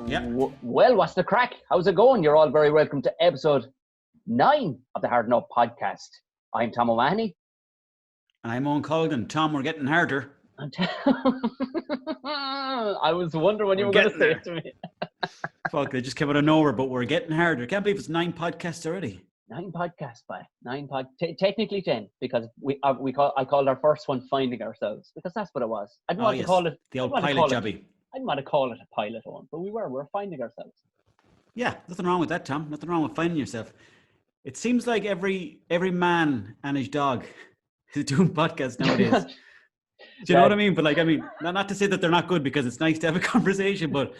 Yeah. Well, what's the crack? How's it going? You're all very welcome to episode 9 of the Harden Up podcast. I'm Tom O'Mahony. And I'm Owen Colgan. Tom, we're getting harder. I was wondering when you were going to say it to me. Fuck, they just came out of nowhere, but we're getting harder. Can't believe it's 9 podcasts already. 9 podcasts, by technically 10, because I called our first one Finding Ourselves, because that's what it was. I didn't want to call it the old pilot jobby. I didn't want to call it a pilot one, but we're finding ourselves. Yeah, nothing wrong with that, Tom. Nothing wrong with finding yourself. It seems like every man and his dog is doing podcasts nowadays. Do you know what I mean? But not to say that they're not good, because it's nice to have a conversation, but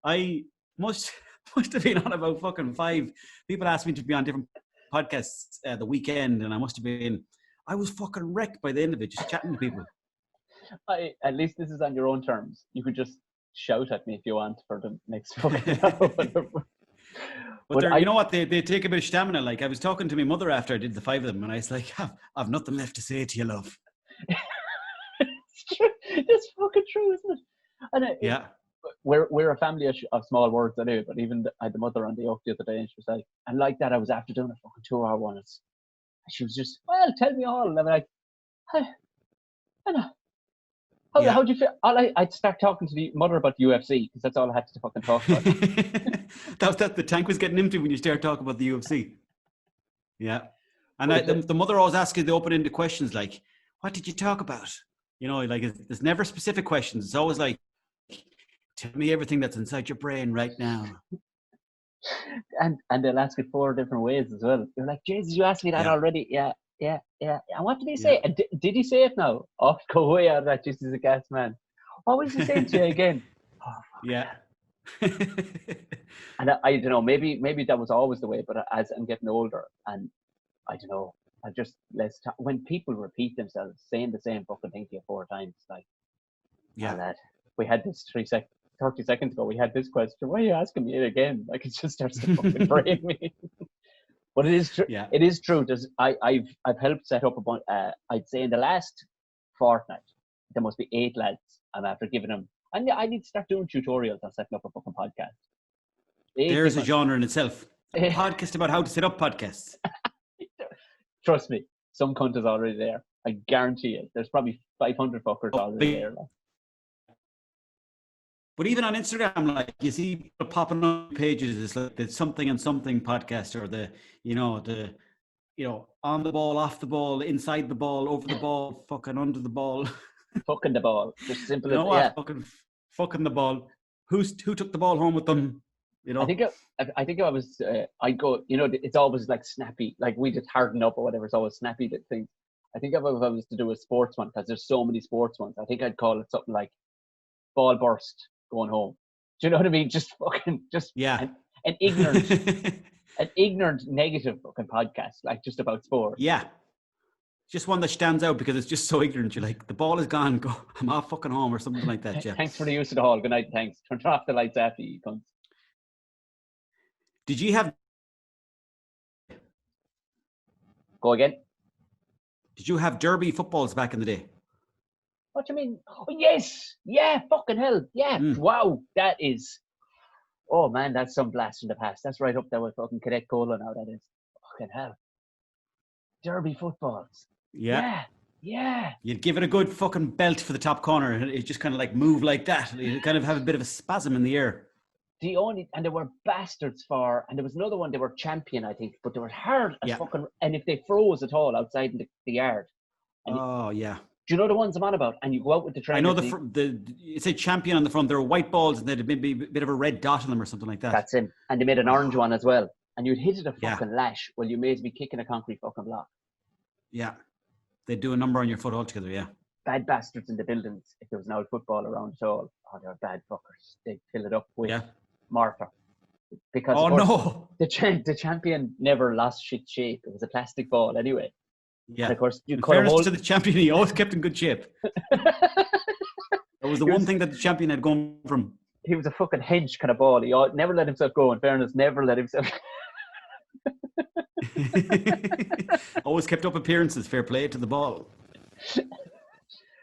I must have been on about fucking 5 people asked me to be on different podcasts the weekend, and I was fucking wrecked by the end of it, just chatting to people. At least this is on your own terms. You could just shout at me if you want for the next fucking hour. But you know what? They take a bit of stamina. Like, I was talking to my mother after I did the 5 of them, and I was like, I've nothing left to say to you, love. It's true. It's fucking true, isn't it? Yeah. We're a family of small words, I do. But even I had the mother on the oak the other day, and she was like, and like that, I was after doing a fucking 2-hour one. And she was just, well, tell me all. And I'm like, I know. How do you feel? I'd start talking to the mother about UFC, because that's all I had to fucking talk about. that the tank was getting empty when you start talking about the UFC. Yeah. And the mother always asks you the open-ended questions like, what did you talk about? You know, like, there's never specific questions. It's always like, tell me everything that's inside your brain right now. And they'll ask it 4 different ways as well. You're like, Jesus, you asked me that already. Yeah. And what did he say? And did he say it now? Oh, go away out of that, just as a gas man. What was he saying to you again? Oh, yeah. And I don't know, maybe that was always the way, but as I'm getting older, and I don't know, when people repeat themselves, saying the same fucking thing to you 4 times, like, yeah, lad, we had this 30 seconds ago, we had this question, why are you asking me it again? Like, it just starts to fucking break me. But it is true. Yeah. It is true. I've helped set up a bunch. I'd say in the last fortnight, there must be 8 lads. I'm after giving them. And I need to start doing tutorials on setting up a fucking podcast. There's a genre in itself. A podcast about how to set up podcasts. Trust me, some cunt is already there. I guarantee it. There's probably 500 fuckers already there. Like. But even on Instagram, like, you see people popping up pages, it's like the something and something podcast, or the on the ball, off the ball, inside the ball, over the ball, fucking under the ball. Fucking the ball. Just simple as that. Fucking the ball. Who took the ball home with them? You know? I think I was, I'd go, it's always like snappy, like we just harden up or whatever. It's always snappy things. I think if I was to do a sports one, because there's so many sports ones, I think I'd call it something like ball burst going home. Do you know what I mean? An ignorant negative fucking podcast, like just about sport. Yeah. Just one that stands out because it's just so ignorant. You're like, the ball is gone, go, I'm off fucking home, or something like that. Yeah. Thanks for the use of the hall. Good night, thanks. Turn off the lights after you cunts. Did you have... Go again? Did you have derby footballs back in the day? What do you mean? Oh, yes. Yeah, fucking hell. Yeah. Wow. That is... Oh, man, that's some blast from the past. That's right up there with fucking Cadet Cola now, that is. Fucking hell. Derby footballs. Yeah. Yeah. You'd give it a good fucking belt for the top corner, and it just kind of like move like that. You kind of have a bit of a spasm in the air. And they were bastards and there was another one, they were champion, I think, but they were hard as fucking, and if they froze at all outside in the yard. Yeah. Do you know the ones I'm on about? And you go out with the trainer. I know it's a champion on the front. There were white balls and they'd maybe a bit of a red dot on them or something like that. That's him. And they made an orange one as well. And you'd hit it a fucking lash. Well, you may be kicking a concrete fucking block. Yeah. They'd do a number on your foot altogether, yeah. Bad bastards in the buildings. If there was no football around at all, they were bad fuckers. They'd fill it up with mortar. Because the champion never lost shit shape. It was a plastic ball anyway. Yeah. And of course, in fairness to the champion, he always kept in good shape. That was the one thing that the champion had gone from. He was a fucking hedge kind of ball. He never let himself go. In fairness, never let himself. Always kept up appearances. Fair play to the ball.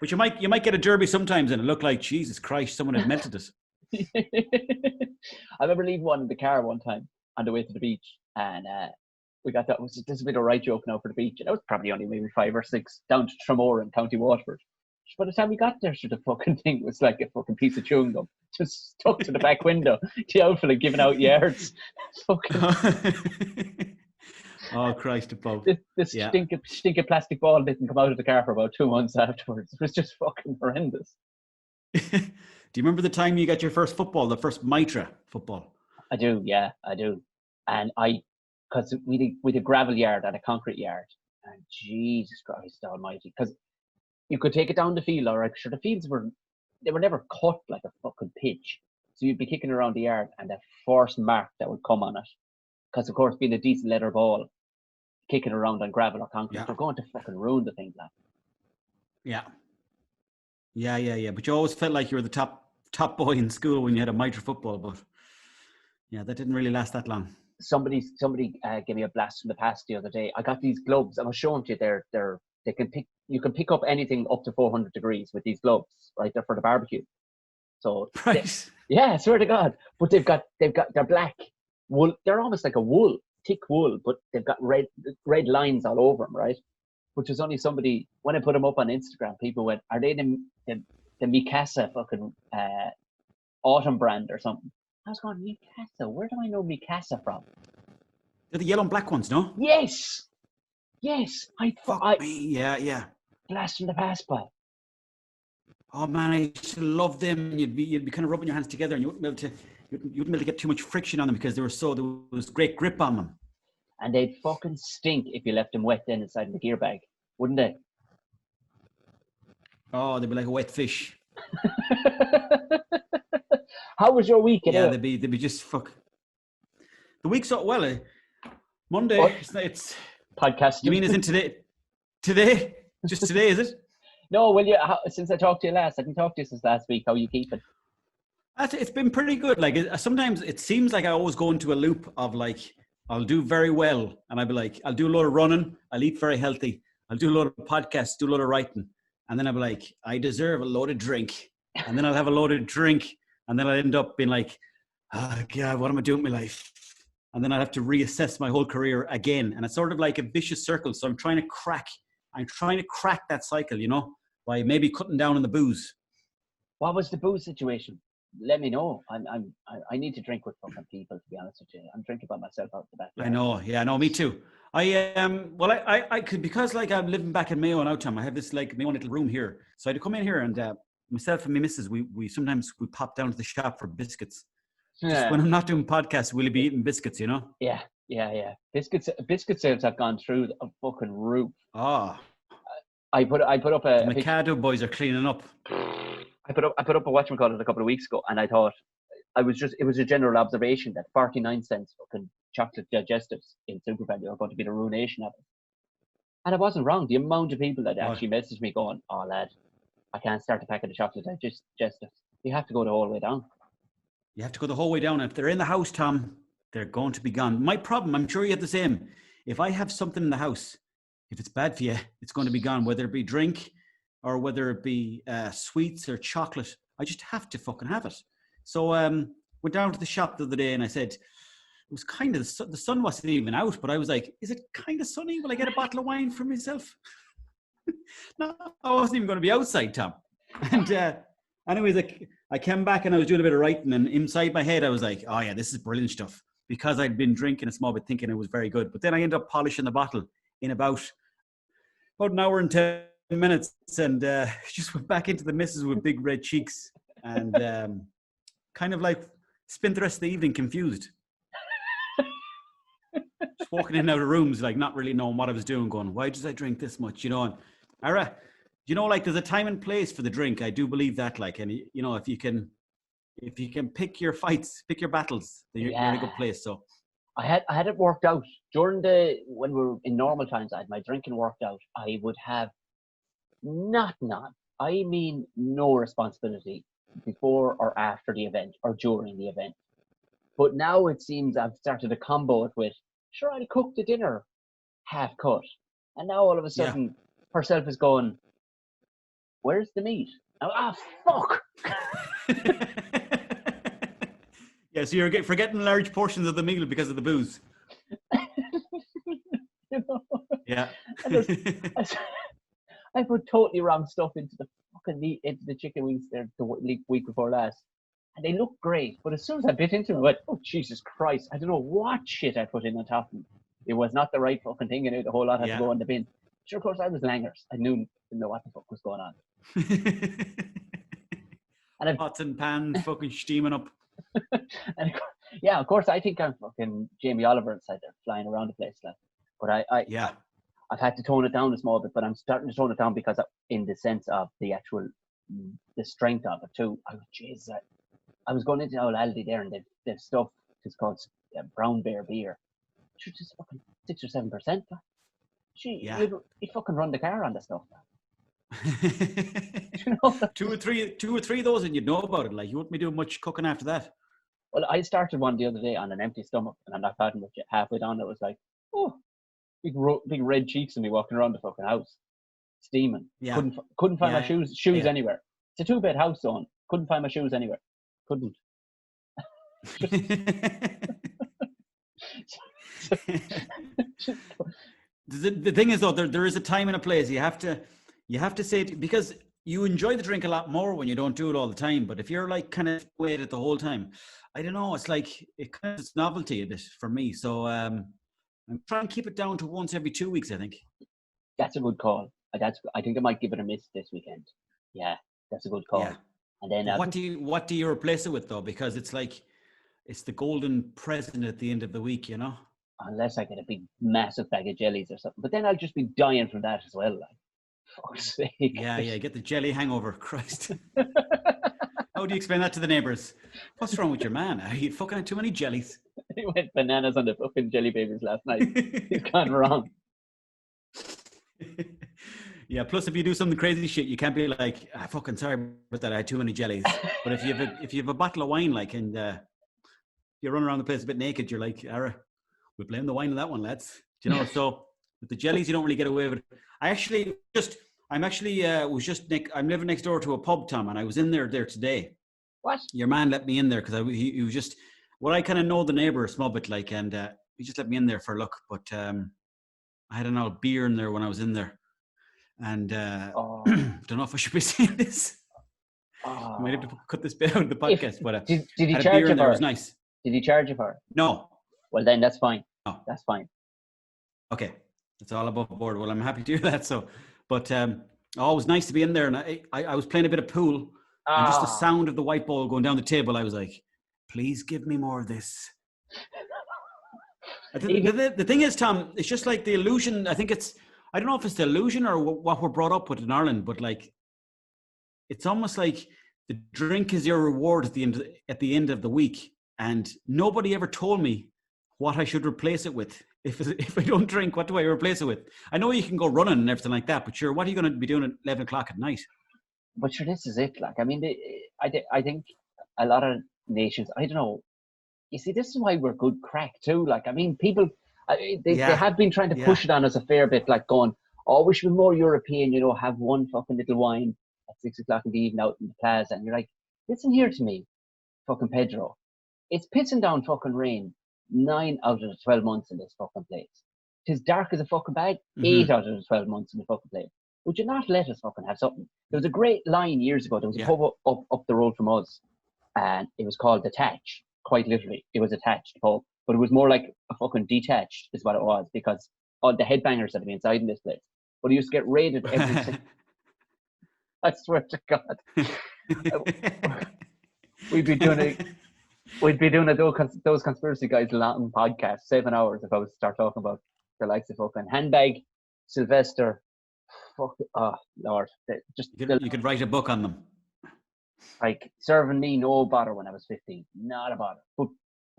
But you might get a derby sometimes and it looked like, Jesus Christ, someone had melted it. I remember leaving one in the car one time on the way to the beach, and we got that. This is a bit of a right joke now for the beach, and it was probably only maybe 5 or 6 down to Tramore in County Waterford. By the time we got there, the fucking thing was like a fucking piece of chewing gum, just stuck to the back window. The outfit giving out yards. Fucking. Oh Christ above. This stinking plastic ball didn't come out of the car for about 2 months afterwards. It was just fucking horrendous. Do you remember the time you got your first football, the first Mitra football? I do, yeah, I do. And because we did a gravel yard and a concrete yard, and Jesus Christ Almighty, because you could take it down the field, all right. Sure, the fields were never cut like a fucking pitch, so you'd be kicking around the yard, and that force mark that would come on it, because of course, being a decent leather ball, kicking around on gravel or concrete, they're going to fucking ruin the thing, like. Yeah. But you always felt like you were the top boy in school when you had a Mitra football, but yeah, that didn't really last that long. Somebody gave me a blast from the past the other day. I got these gloves. I was showing to you. You can pick up anything up to 400 degrees with these gloves, right? They're for the barbecue. So right. I swear to God. But they're black wool. They're almost like a wool, thick wool, but they've got red lines all over them, right? Which was only somebody, when I put them up on Instagram, people went, "Are they the Mikasa fucking autumn brand or something?" I was going, Mikasa? Where do I know Mikasa from? They're the yellow and black ones, no? Yes. Fuck me. Yeah. Blast from the past, boy. Oh man, I used to love them. You'd be kind of rubbing your hands together, and you wouldn't be able to get too much friction on them because there was great grip on them. And they'd fucking stink if you left them wet then inside the gear bag, wouldn't they? Oh, they'd be like a wet fish. How was your week? Yeah, they'd be just fuck. The week's so well. Monday. What? It's podcast. You mean isn't today? Today? Just today, is it? No, since I talked to you last, I didn't talk to you since last week. How are you keeping? It's been pretty good. Like sometimes it seems like I always go into a loop of like I'll do very well, and I'll be like I'll do a lot of running, I'll eat very healthy, I'll do a lot of podcasts, do a lot of writing, and then I'll be like I deserve a load of drink, and then I'll have a load of drink, and then I'll end up being like, oh God, what am I doing with my life? And then I'll have to reassess my whole career again, and it's sort of like a vicious circle. So I'm trying to crack that cycle, by maybe cutting down on the booze. What was the booze situation? Let me know. I need to drink with fucking people, to be honest with you. I'm drinking by myself out the back. I know. Yeah, no, me too. I could, because like I'm living back in Mayo and Outtown, I have this like my own little room here. So I had to come in here and myself and my missus, we sometimes pop down to the shop for biscuits. Just when I'm not doing podcasts, we'll be eating biscuits, Yeah. Biscuit sales have gone through the fucking roof. Oh. I put up a... The Mikado boys are cleaning up. I put up a whatchamacallit a couple of weeks ago, and I thought it was a general observation that 49 cents fucking chocolate digestives in SuperValu are going to be the ruination of it. And I wasn't wrong. The amount of people that actually messaged me going, "Oh lad, I can't start a packet of chocolate digestives." You have to go the whole way down. You have to go the whole way down. If they're in the house, Tom, they're going to be gone. My problem, I'm sure you have the same. If I have something in the house, if it's bad for you, it's going to be gone, whether it be drink or whether it be sweets or chocolate. I just have to fucking have it. So went down to the shop the other day and I said, it was kind of, the sun wasn't even out, but I was like, is it kind of sunny? Will I get a bottle of wine for myself? No, I wasn't even going to be outside, Tom. And anyways, I came back and I was doing a bit of writing, and inside my head I was like, oh yeah, this is brilliant stuff, because I'd been drinking a small bit thinking it was very good. But then I ended up polishing the bottle in about an hour and 10 minutes, and just went back into the missus with big red cheeks, and kind of like spent the rest of the evening confused. Just walking in and out of rooms, like not really knowing what I was doing, going, why did I drink this much? And like there's a time and place for the drink. I do believe that, like, and if you can pick your fights, pick your battles, then you're in a good place. So I had it worked out when we were in normal times. I had my drinking worked out. I would have no responsibility before or after the event or during the event. But now it seems I've started to combo it with, sure, I'll cook the dinner half cut. And now all of a sudden herself is going, where's the meat? Fuck. Yeah, so you're forgetting large portions of the meal because of the booze. You know? Yeah. And I put totally wrong stuff into the fucking meat, into the chicken wings there the week before last. And they look great. But as soon as I bit into them, I went, oh, Jesus Christ. I don't know what shit I put in on top of them. It was not the right fucking thing in it. The whole lot had to go in the bin. Sure, of course, I was langers. I didn't know what the fuck was going on. And pots and pans fucking steaming up. And yeah, of course, I think I'm fucking Jamie Oliver inside there, flying around the place. Like. But I've had to tone it down a small bit, but I'm starting to tone it down because in the sense of the actual, the strength of it too. Oh, Jesus. I was going into old Aldi there and they've stuff, it's called brown bear beer. It's just fucking 6 or 7%. You fucking run the car on the stuff. You know? two or three of those and you'd know about it. Like, you wouldn't be doing much cooking after that. Well, I started one the other day on an empty stomach and I'm not padding with you. Halfway down it was like, oh, big red cheeks of me walking around the fucking house, steaming. Yeah. Couldn't find my shoes anywhere. It's a 2-bed house, son. Couldn't find my shoes anywhere. Couldn't. The thing is though, there is a time and a place. You have to say it, because you enjoy the drink a lot more when you don't do it all the time. But if you're like kind of wait it the whole time, I don't know. It's like it's novelty a bit for me. So I'm trying to keep it down to once every 2 weeks. I think that's a good call. I think I might give it a miss this weekend. Yeah, that's a good call. Yeah. And then what do you replace it with though? Because it's like it's the golden present at the end of the week, you know. Unless I get a big massive bag of jellies or something, but then I'll just be dying from that as well. Like, fuck's sake. Yeah, get the jelly hangover. Christ. How do you explain that to the neighbours? What's wrong with your man? Are you fucking had too many jellies? He went bananas on the fucking jelly babies last night. He's gone wrong. Yeah, plus if you do something crazy shit, you can't be like, fucking sorry about that, I had too many jellies. But if you have a bottle of wine, like, and you run around the place a bit naked, you're like, Ara, we blame the wine on that one, lads. Do you know? So with the jellies, you don't really get away with it. I'm living next door to a pub, Tom, and I was in there today. What? Your man let me in there because he was just, well, I kind of know the neighbour a small bit, like, and he just let me in there for a look. But I had an old beer in there when I was in there. And don't know if I should be saying this. I might have to cut this bit out of the podcast. But did he charge you for it? It was nice. Did he charge you for it? No. Well, then that's fine. No. That's fine. Okay, it's all above board. Well, I'm happy to hear that. So, but it was nice to be in there, and I was playing a bit of pool, and just the sound of the white ball going down the table, I was like, please give me more of this. The thing is, Tom, it's just like the illusion. I think I don't know if it's the illusion or what we're brought up with in Ireland, but like, it's almost like the drink is your reward at the end of the week, and nobody ever told me what I should replace it with. If I don't drink, what do I replace it with? I know you can go running and everything like that, but sure, what are you going to be doing at 11 o'clock at night? But sure, this is it. Like, I mean, I think a lot of nations, I don't know. You see, this is why we're good crack too. Like, I mean, people, they have been trying to push it on us a fair bit, like going, oh, we should be more European, you know, have one fucking little wine at 6 o'clock in the evening out in the plaza. And you're like, listen here to me, fucking Pedro. It's pissing down fucking rain 9 out of the 12 months in this fucking place. It's dark as a fucking bag 8 out of the 12 months in the fucking place. Would you not let us fucking have something? There was a great line years ago. There was a pub up the road from us, and it was called The Tatch. Quite literally, it was attached pub, but it was more like a fucking detached is what it was, because all the headbangers that would be inside in this place. But it used to get raided every I swear to God. We'd be doing those conspiracy guys Latin podcast 7 hours if I was to start talking about the likes of fucking handbag, Sylvester. Fuck, oh Lord! You could write a book on them. Like, serving me no bother when I was 15, not a bother. But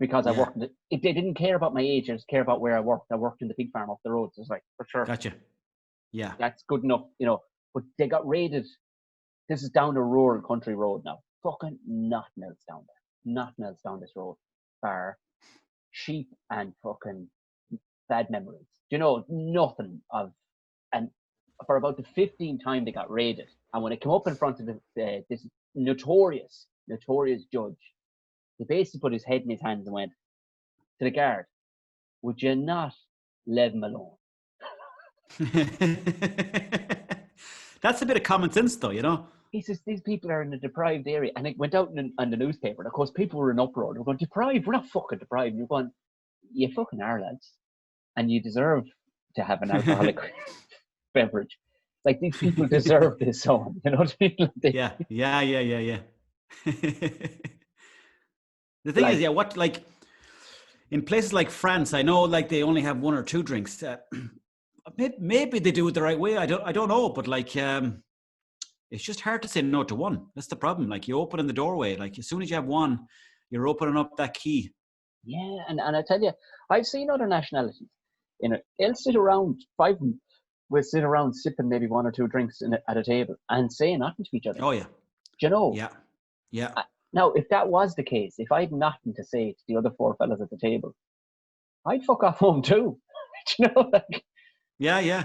because I worked, they didn't care about my age. I just care about where I worked. I worked in the pig farm up the road. So it's like, for sure. Gotcha. Yeah, that's good enough, you know. But they got raided. This is down the rural country road now. Fucking nothing else down there. Nothing else down this road. Bar sheep and fucking bad memories. You know, nothing of. And for about the 15th time they got raided, and when it came up in front of this notorious judge, He basically put his head in his hands and went to the guard, "Would you not leave him alone?" That's a bit of common sense, though, you know. He says these people are in a deprived area, and it went out on the newspaper. And of course, people were in uproar. They were going, "Deprived? We're not fucking deprived." You're going, "You fucking are, lads, and you deserve to have an alcoholic beverage. Like, these people deserve this song." You know what I mean? Like, Yeah. The thing is, what, like, in places like France, I know, like, they only have one or two drinks. Maybe they do it the right way. I don't know, but like, it's just hard to say no to one. That's the problem. Like, you open in the doorway. Like, as soon as you have one, you're opening up that key. Yeah, and I tell you, I've seen other nationalities. You know, they'll sit around, five of them will sit around sipping maybe one or two drinks at a table and say nothing to each other. Oh, yeah. Do you know? Yeah. Now, if that was the case, if I had nothing to say to the other four fellas at the table, I'd fuck off home too. Do you know? Like, yeah.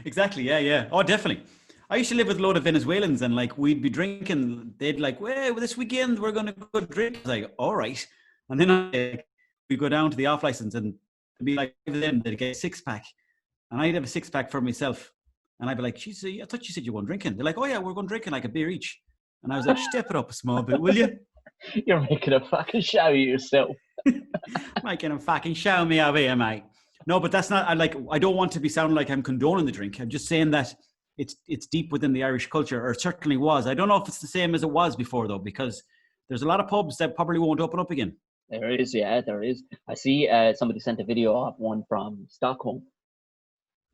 Exactly. Yeah. Oh, definitely. I used to live with a load of Venezuelans, and like, we'd be drinking. They'd like, "Well, this weekend we're going to go drink." I was like, "All right." And then we go down to the off license, and it'd be like, them, they'd get a 6-pack, and I'd have a 6-pack for myself. And I'd be like, "Geez, I thought you said you were going drinking." They're like, "Oh yeah, we're going drinking, like a beer each." And I was like, "Step it up a small bit, will you?" You're making a fucking show of yourself. Making a fucking show me over here, mate. No, but that's not. I don't want to be sounding like I'm condoning the drink. I'm just saying that it's deep within the Irish culture, or it certainly was. I don't know if it's the same as it was before, though, because there's a lot of pubs that probably won't open up again. There is, yeah, there is. I see somebody sent a video of one from Stockholm,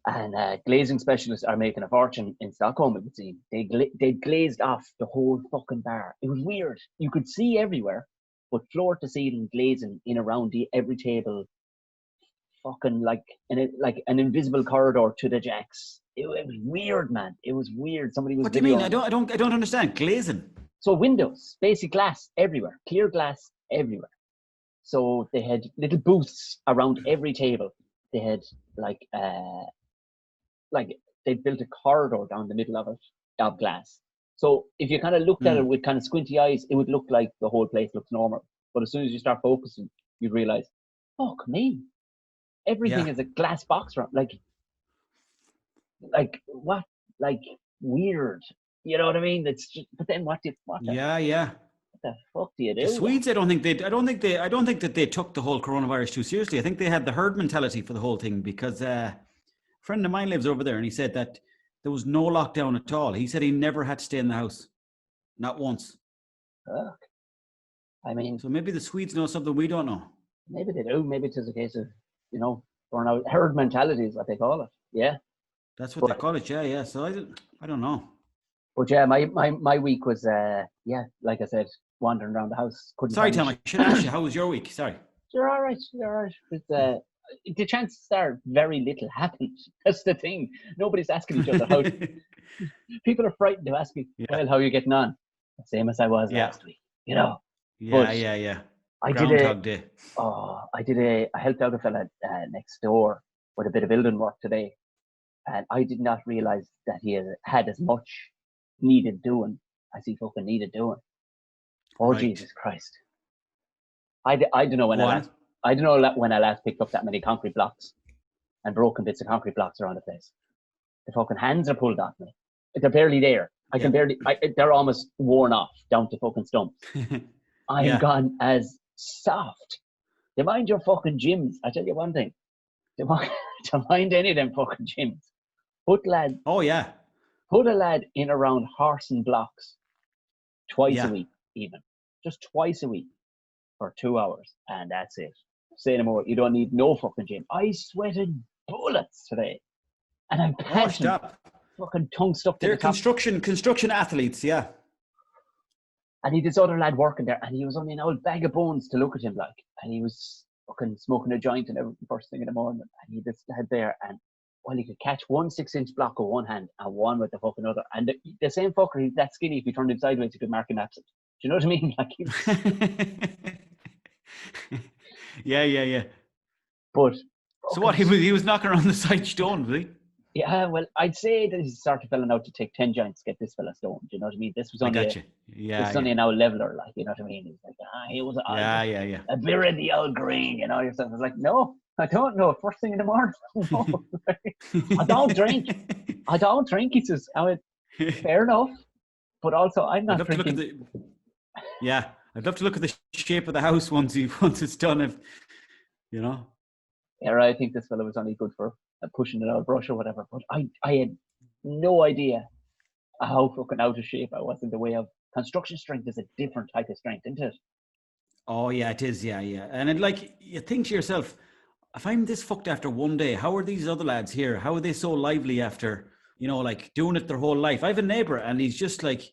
and glazing specialists are making a fortune in Stockholm, it would seem. They glazed off the whole fucking bar. It was weird. You could see everywhere, but floor to ceiling glazing in around every table, fucking like an invisible corridor to the jacks. It was weird, man. It was weird. Somebody was. What do you mean? I don't understand. Glazing. So windows, basic glass everywhere, clear glass everywhere. So they had little booths around every table. They had like they built a corridor down the middle of it of glass. So if you kind of looked at it with kind of squinty eyes, it would look like the whole place looks normal. But as soon as you start focusing, you realize, fuck me, everything is a glass box around. Like what? Like weird. You know what I mean? It's just, but then what? Yeah. What the fuck do you do? The Swedes, I don't think that they took the whole coronavirus too seriously. I think they had the herd mentality for the whole thing, because a friend of mine lives over there, and he said that there was no lockdown at all. He said he never had to stay in the house, not once. Fuck. I mean, so maybe the Swedes know something we don't know. Maybe they do. Maybe it's a case of, burnout. Herd mentality is what they call it. Yeah. That's what they call it. Yeah. So I don't know. But yeah, my week was like I said, wandering around the house. Sorry, Tom, I should ask you, how was your week? Sorry. You're all right. It's, the chances are very little happened. That's the thing. Nobody's asking each other how. People are frightened to ask me, well, how are you getting on? The same as I was last week. Yeah. I Groundhog Day. I helped out a fella next door with a bit of building work today, and I did not realize that he had as much needed doing as he fucking needed doing. Oh, right. Jesus Christ! I don't know when I last picked up that many concrete blocks and broken bits of concrete blocks around the place. The fucking hands are pulled off me. They're barely there. They're almost worn off down to fucking stumps. I'm gone as soft. You mind your fucking gyms. I tell you one thing. You mind any of them fucking gyms. Put a lad in around horse and blocks twice a week, even. Just twice a week for 2 hours, and that's it. Say no more. You don't need no fucking gym. I sweated bullets today, and I'm passionate. Fucking tongue stuck to They're the top. construction athletes, yeah. And he this other lad working there, and he was only an old bag of bones to look at him like, and he was fucking smoking a joint and everything first thing in the morning, and he just had there, and he could catch 1 6-inch block with one hand and one with the fucking other, and the same fucker, he's that skinny, if you turned him sideways he could mark him absent. Do you know what I mean? Like, yeah. But so what? He was knocking around the side stone, was he? Yeah, well, I'd say that he's sort of fella out to take 10 giants to get this fella stoned. You know what I mean? This was I only got you. this Yeah, is yeah, only an old leveler, like, you know what I mean? He's like, he was yeah, yeah, yeah. a beer in the old green, you know yourself. I was like, no, I don't know. First thing in the morning, no. I don't drink. I don't drink. He says, I went, fair enough, but also I'm I'd not love to look at drinking. I'd love to look at the shape of the house once it's done. If you know. Yeah, I think this fella was only good for pushing it out of brush or whatever. But I had no idea how fucking out of shape I was in the way of construction strength is a different type of strength, isn't it? Oh yeah, it is. Yeah, yeah. And it, like you think to yourself, if I'm this fucked after one day, how are these other lads here? How are they so lively after like doing it their whole life? I have a neighbor, and he's just like.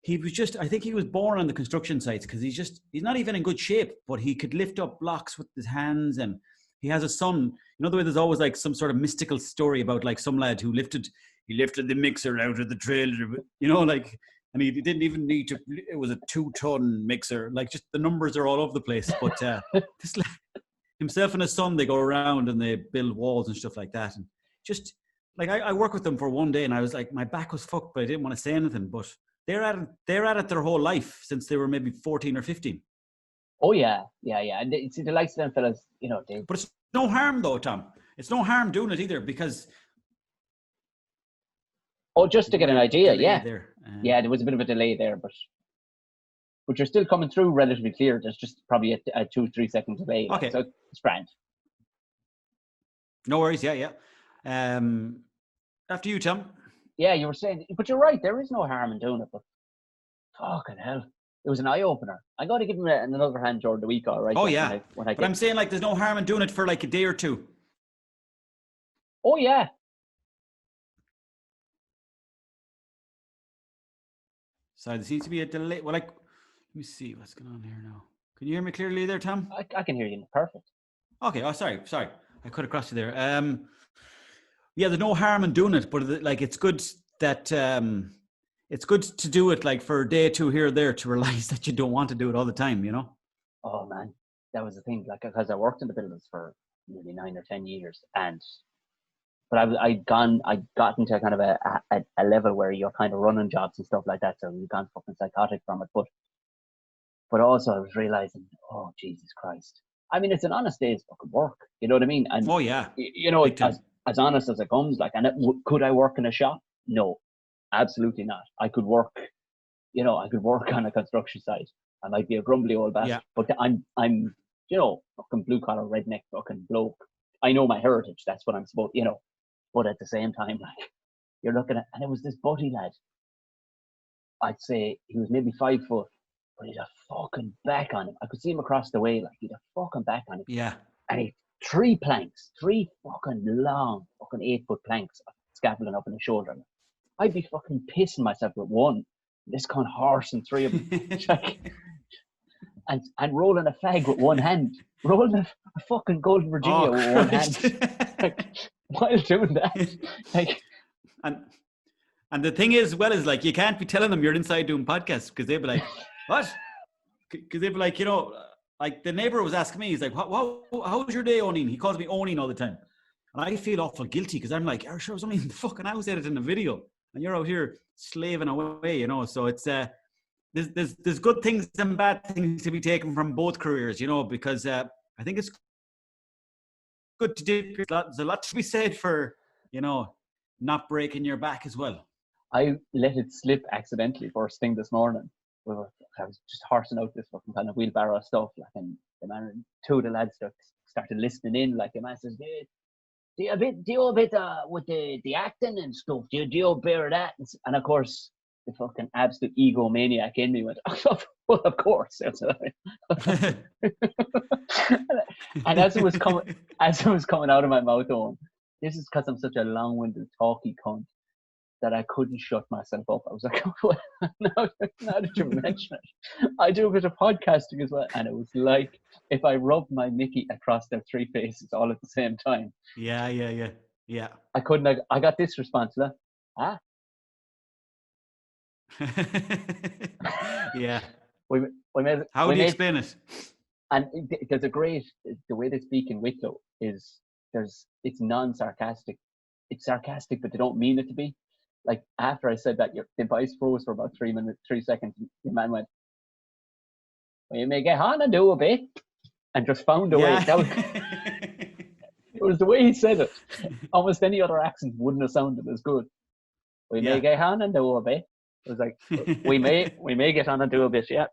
He was just, I think he was born on the construction sites because he's not even in good shape, but he could lift up blocks with his hands, and he has a son. The way there's always like some sort of mystical story about like some lad who lifted the mixer out of the trailer, like, and he didn't even need to, it was a 2-ton mixer. Like, just the numbers are all over the place. But this lad, himself and his son, they go around and they build walls and stuff like that. And just like, I work with them for one day, and I was like, my back was fucked, but I didn't want to say anything. But they're at it their whole life since they were maybe 14 or 15. Oh yeah. And see the likes of them fellas, they. But it's no harm though, Tom. It's no harm doing it either, because. Oh, just to get an idea, yeah. There. Yeah, there was a bit of a delay there, but you're still coming through relatively clear. There's just probably a 2-3 second delay. Okay. So it's grand. No worries. Yeah. After you, Tom. Yeah, you were saying, but you're right. There is no harm in doing it. But fucking hell, it was an eye opener. I got to give him another hand during the week, all right? Oh yeah. But I'm saying, like, there's no harm in doing it for like a day or two. Oh yeah. Sorry, there seems to be a delay. Well, like, let me see what's going on here now. Can you hear me clearly there, Tom? I can hear you perfect. Okay. Oh, sorry. I cut across you there. Yeah, there's no harm in doing it, but like, it's good that it's good to do it like for a day or two here or there to realize that you don't want to do it all the time, Oh man, that was the thing. Like, because I worked in the buildings for nearly 9 or 10 years, but I'd gotten to kind of a level where you're kind of running jobs and stuff like that, so you've gone fucking psychotic from it. But also I was realizing, oh Jesus Christ! I mean, it's an honest day's fucking work. You know what I mean? And oh yeah, as honest as it comes. Like, and could I work in a shop? No, absolutely not. I could work on a construction site. I might be a grumbly old bastard, but I'm fucking blue collar redneck fucking bloke. I know my heritage. That's what I'm supposed, But at the same time, like, you're looking at, and it was this buddy lad. I'd say he was maybe 5 foot, but he'd a fucking back on him. I could see him across the way, like, he'd a fucking back on him. Yeah. And he 3 fucking long, fucking 8-foot planks scaffolding up on his shoulder. I'd be fucking pissing myself with one. This kind of horse and 3 of them. and rolling a fag with one hand. Rolling a fucking Golden Virginia with one hand. Like, while doing that. Like, and the thing is, like, you can't be telling them you're inside doing podcasts, because they'd be like, what? Because they'd be like, like the neighbor was asking me, he's like, how's your day, Owen? He calls me Owen all the time. And I feel awful guilty, because I'm like, I was only in the fucking house editing a video, and you're out here slaving away, So it's there's good things and bad things to be taken from both careers, because I think it's good to do. There's a lot to be said for, not breaking your back as well. I let it slip accidentally first thing this morning. I was just horsing out this fucking kind of wheelbarrow stuff, like, and the man, 2 of the lads started listening in, like, the man says, do you a bit with the acting and stuff? Do you a bit of that? And of course, the fucking absolute egomaniac in me went, oh, well, of course. And as it was coming out of my mouth, on, this is because I'm such a long-winded talky cunt that I couldn't shut myself up. I was like, well, now that you mention it, I do a bit of podcasting as well. And it was like if I rubbed my Mickey across their 3 faces all at the same time. Yeah. I couldn't. I got this response. Yeah. How do you explain it? And there's the way they speak in Wicklow is it's non-sarcastic. it's sarcastic, but they don't mean it to be. Like after I said that, the voice froze for about 3 seconds. Your man went, "Well, you may get on and do a bit," and just found a way. That was, it was the way he said it. Almost any other accent wouldn't have sounded as good. We may get on and do a bit. It was like, we may get on and do a bit. Yeah.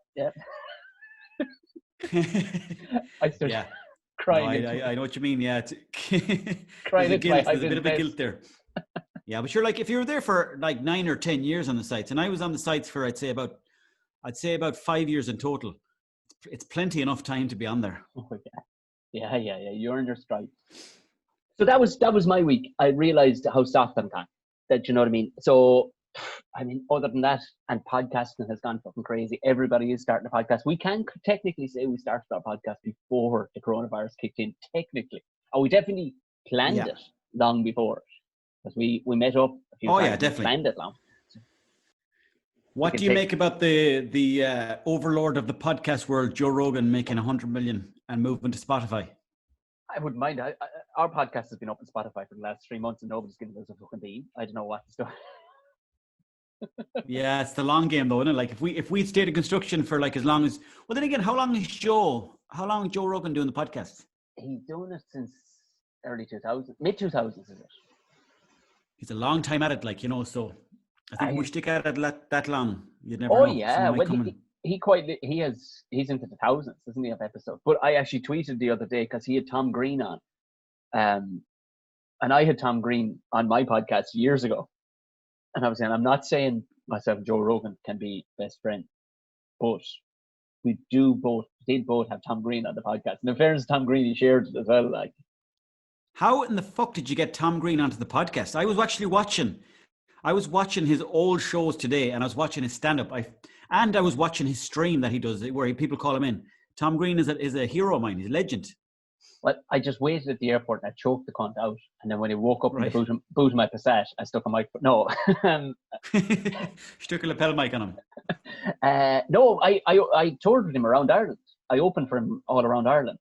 I started crying. No, I know what you mean. Yeah, crying. There's a bit of a guilt there. Yeah, but you're like, if you were there for like 9 or 10 years on the sites, and I was on the sites for I'd say about 5 years in total. It's plenty enough time to be on there. Oh, yeah. You earned your stripes. So that was my week. I realized how soft I'm gone. That, you know what I mean? So, I mean, other than that, and podcasting has gone fucking crazy. Everybody is starting a podcast. We can technically say we started our podcast before the coronavirus kicked in, technically. And we definitely planned it long before. Because we met up a few times. Definitely. Planned it long. So what do you make about the overlord of the podcast world, Joe Rogan, making 100 million and moving to Spotify? I wouldn't mind. Our podcast has been up on Spotify for the last 3 months and nobody's giving us a fucking bean. I don't know what to do. Yeah, it's the long game though, isn't it? Like if we stayed in construction for like as long as, well, then again, how long is Joe Rogan doing the podcast? He's doing it since early 2000s, mid 2000s, is it? He's a long time at it, like, you know, so I think if we stick at it that long, you'd never know. Oh yeah, well, he's into the thousands, doesn't he, of episodes? But I actually tweeted the other day because he had Tom Green on, and I had Tom Green on my podcast years ago, and I was saying, I'm not saying myself and Joe Rogan can be best friends, but we did both have Tom Green on the podcast. And in fairness, Tom Green, he shared it as well. Like, how in the fuck did you get Tom Green onto the podcast? I was actually watching his old shows today, and I was watching his stand-up. I was watching his stream that he does, where people call him in. Tom Green is a hero of mine. He's a legend. Well, I just waited at the airport and I choked the cunt out. And then when he woke up in the boot of my Passat, I stuck a mic. No. Stuck a lapel mic on him. No, I toured with him around Ireland. I opened for him all around Ireland.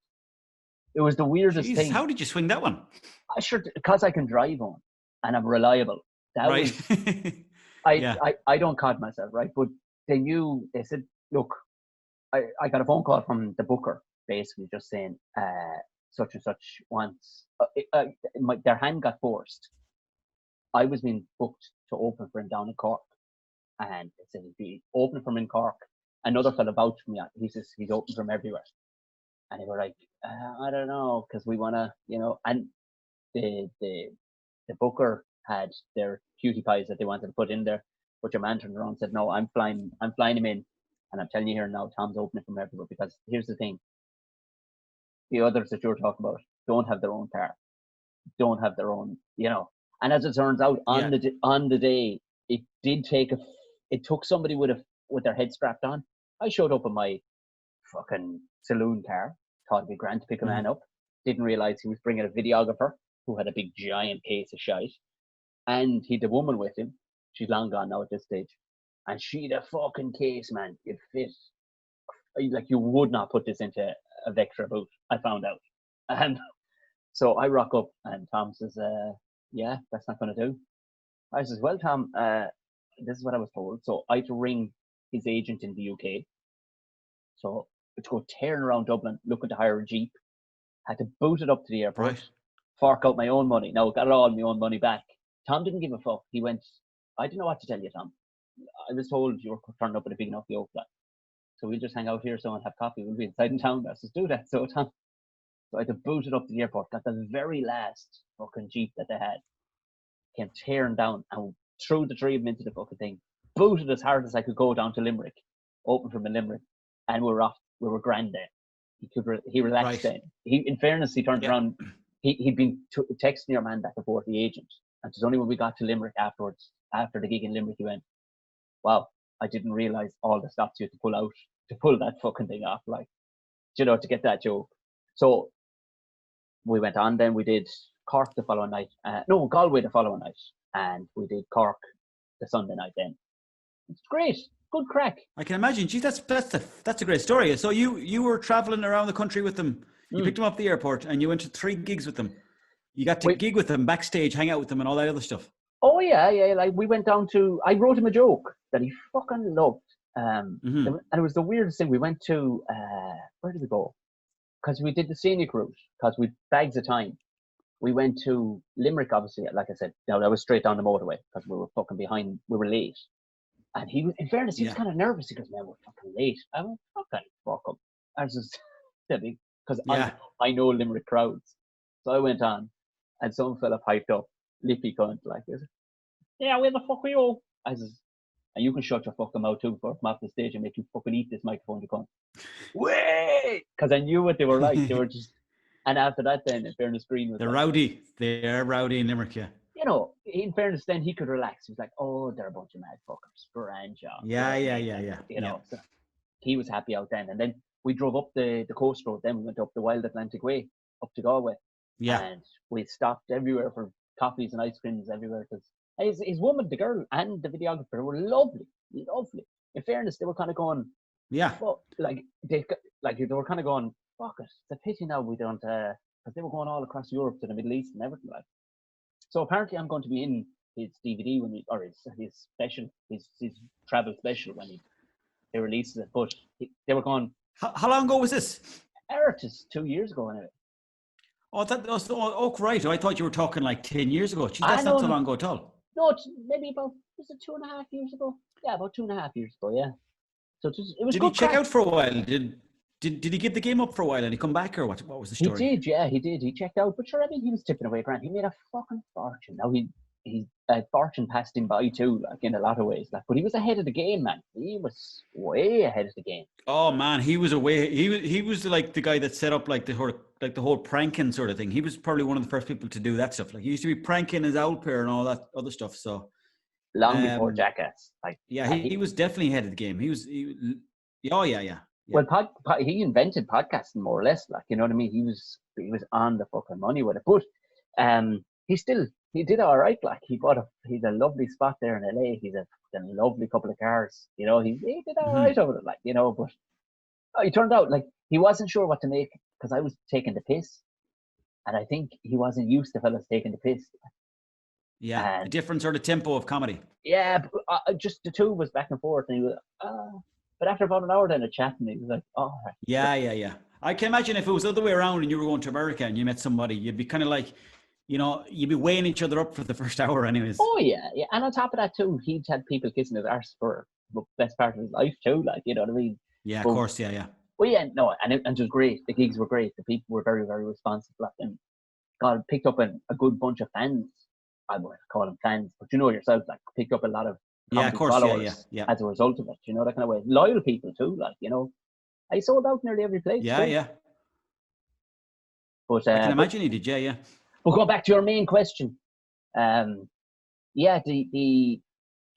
It was the weirdest thing. How did you swing that one? Because I can drive on and I'm reliable. I don't cod myself, right? But they said, look, I got a phone call from the booker, basically just saying, such and such wants, their hand got forced. I was being booked to open for him down in Cork. And they said he'd be open for him in Cork. Another fella vouched for me. He says he's open from everywhere. And they were like, I don't know, because we want to, you know, and the booker had their cutie pies that they wanted to put in there. But your man turned around and said, no, I'm flying him in. And I'm telling you here now, Tom's opening from everywhere, because here's the thing. The others that you're talking about don't have their own car, don't have their own, you know. And as it turns out, on the day, it took somebody with their head strapped on. I showed up in my fucking saloon car, thought it'd be grand to pick a man up. Didn't realize he was bringing a videographer who had a big giant case of shite, and he'd a woman with him. She's long gone now at this stage, and she'd a fucking case, man. It fit like you would not put this into a Vectra boot. I found out, and so I rock up, and Tom says, "Yeah, that's not going to do." I says, "Well, Tom, this is what I was told." So I had to ring his agent in the UK. So to go tearing around Dublin, looking to hire a Jeep, had to boot it up to the airport, fork out my own money. Now got it all my own money back. Tom didn't give a fuck. He went, "I don't know what to tell you, Tom. I was told you were turning up at a big enough yoke flat. So we'll just hang out here so and have coffee. We'll be inside in town. Let's just do that." So Tom, so I had to boot it up to the airport. Got the very last fucking Jeep that they had. Came tearing down and threw the three of them into the fucking thing. Booted as hard as I could go down to Limerick. Opened from in Limerick. And we were off. We were grand then. He relaxed then. In fairness, he turned around. He'd been texting your man back and forth, the agent. And it's only when we got to Limerick afterwards, after the gig in Limerick, he went, "Wow, I didn't realize all the stops you had to pull out to pull that fucking thing off, like, you know, to get that joke." So we went on then. We did Cork the following night. Galway the following night. And we did Cork the Sunday night then. It's great. Good crack. I can imagine. Geez, that's a great story. So you were traveling around the country with them. You picked them up at the airport and you went to 3 gigs with them. You got to gig with them backstage, hang out with them, and all that other stuff. Oh yeah. Like we went down to. I wrote him a joke that he fucking loved. And it was the weirdest thing. We went to where did we go? Because we did the scenic route. Because we bags of time. We went to Limerick, obviously. Like I said, no, that was straight down the motorway because we were fucking behind. We were late. And he was, in fairness, he was kind of nervous. He goes, "Man, we're fucking late." I went, "Fucking fuck up." I was just because I know Limerick crowds. So I went on, and some fella piped up, lippy cunt, like this. "Yeah, where the fuck are you?" I says, "And you can shut your fucking mouth too before I come off the stage and make you fucking eat this microphone, you cunt." Wait! Because I knew what they were like. They were just, and after that, then, in fairness, Green was They're rowdy. They're rowdy in Limerick, yeah. You know, in fairness, then he could relax. He was like, "Oh, they're a bunch of mad fuckers. Grand job." Yeah. You know, so he was happy out then. And then we drove up the coast road. Then we went up the Wild Atlantic Way, up to Galway. Yeah. And we stopped everywhere for coffees and ice creams everywhere. Because his woman, the girl, and the videographer were lovely. Lovely. In fairness, they were kind of going, yeah. Well, they were kind of going, "Fuck it. It's a pity now we don't," because they were going all across Europe to the Middle East and everything like. So apparently, I'm going to be in his DVD or his special, his travel special when they releases it. But they were going. How long ago was this? Just 2 years ago, anyway. Oh, that was right. I thought you were talking like 10 years ago. Jeez, that's not so long ago at all. No, it's maybe about 2.5 years ago. Yeah, about 2.5 years ago. Yeah. So it was. Did he check out for a while? Did he give the game up for a while and he come back, or what was the story? He did, yeah, he did. He checked out, but sure, I mean, he was tipping away grand. He made a fucking fortune. Now he fortune passed him by too, like in a lot of ways. Like, but he was ahead of the game, man. He was way ahead of the game. Oh man, he was he was like the guy that set up like the whole pranking sort of thing. He was probably one of the first people to do that stuff. Like he used to be pranking his owl pair and all that other stuff. So long before Jackass. Like he was definitely ahead of the game. Oh yeah. Well, he invented podcasting more or less. Like, you know what I mean? He was on the fucking money with it. But he did all right. Like he's a lovely spot there in LA. He's a lovely couple of cars. You know, he did all right over it. Like, you know, but it turned out like he wasn't sure what to make because I was taking the piss, and I think he wasn't used to fellas taking the piss. Yeah, a different sort of tempo of comedy. Yeah, just the two was back and forth, and he was. But after about an hour then of chatting, he was like, "Oh, right." Yeah. I can imagine if it was the other way around and you were going to America and you met somebody, you'd be kind of like, you know, you'd be weighing each other up for the first hour anyways. Oh, yeah. And on top of that, too, he'd had people kissing his arse for the best part of his life, too. Like, you know what I mean? Yeah, of course, yeah. Well, yeah, no, and it was great. The gigs were great. The people were very, very responsive. Like, and God, picked up a good bunch of fans. I wouldn't call them fans, but you know yourself, like, picked up a lot of of course, followers yeah. as a result of it, you know, that kind of way. Loyal people too, like, you know. I sold out nearly every place. Yeah. But I can imagine he did, yeah. We'll go back to your main question. The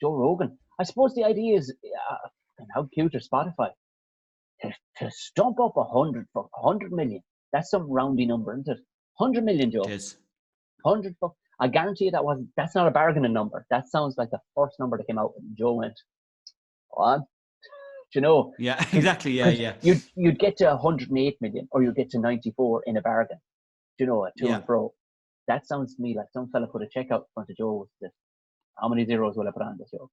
Joe Rogan. I suppose the idea is, how cute are Spotify to stump up 100 million. That's some roundy number, isn't it? 100 million, Joe. It is. 100 fuck. I guarantee you that's not a bargaining number. That sounds like the first number that came out when Joe went, "What?" Do you know? Yeah, exactly. Yeah. You'd get to 108 million, or you'd get to 94 in a bargain. Do you know, a to and fro? That sounds to me like some fella put a check out in front of Joe. How many zeros will I put on this, Joe?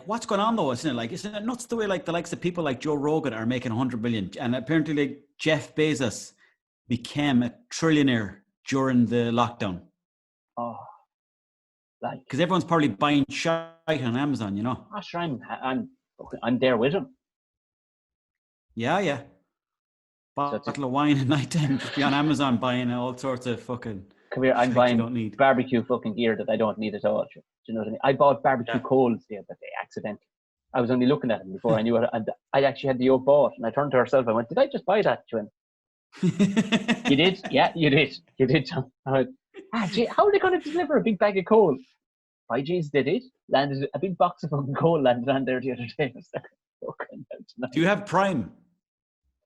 What's going on though? Isn't it nuts the way like the likes of people like Joe Rogan are making 100 million, and apparently like Jeff Bezos became a trillionaire during the lockdown. Oh, like because everyone's probably buying shit on Amazon, you know. Oh, sure, I'm there with him. Yeah. Bottle of wine at night time, just be on Amazon buying all sorts of fucking. Come here, I'm buying barbecue fucking gear that I don't need at all. Do you know what I mean? I bought barbecue coals the other day accidentally. I was only looking at them before I knew it. And I actually had the yoke bought, and I turned to herself. I went, "Did I just buy that, Twin?" You did? Yeah, you did. You did, Tom. I went, gee, how are they going to deliver a big bag of coal? By jeez, they did. Landed a big box of fucking coal landed on there the other day. Do you have Prime?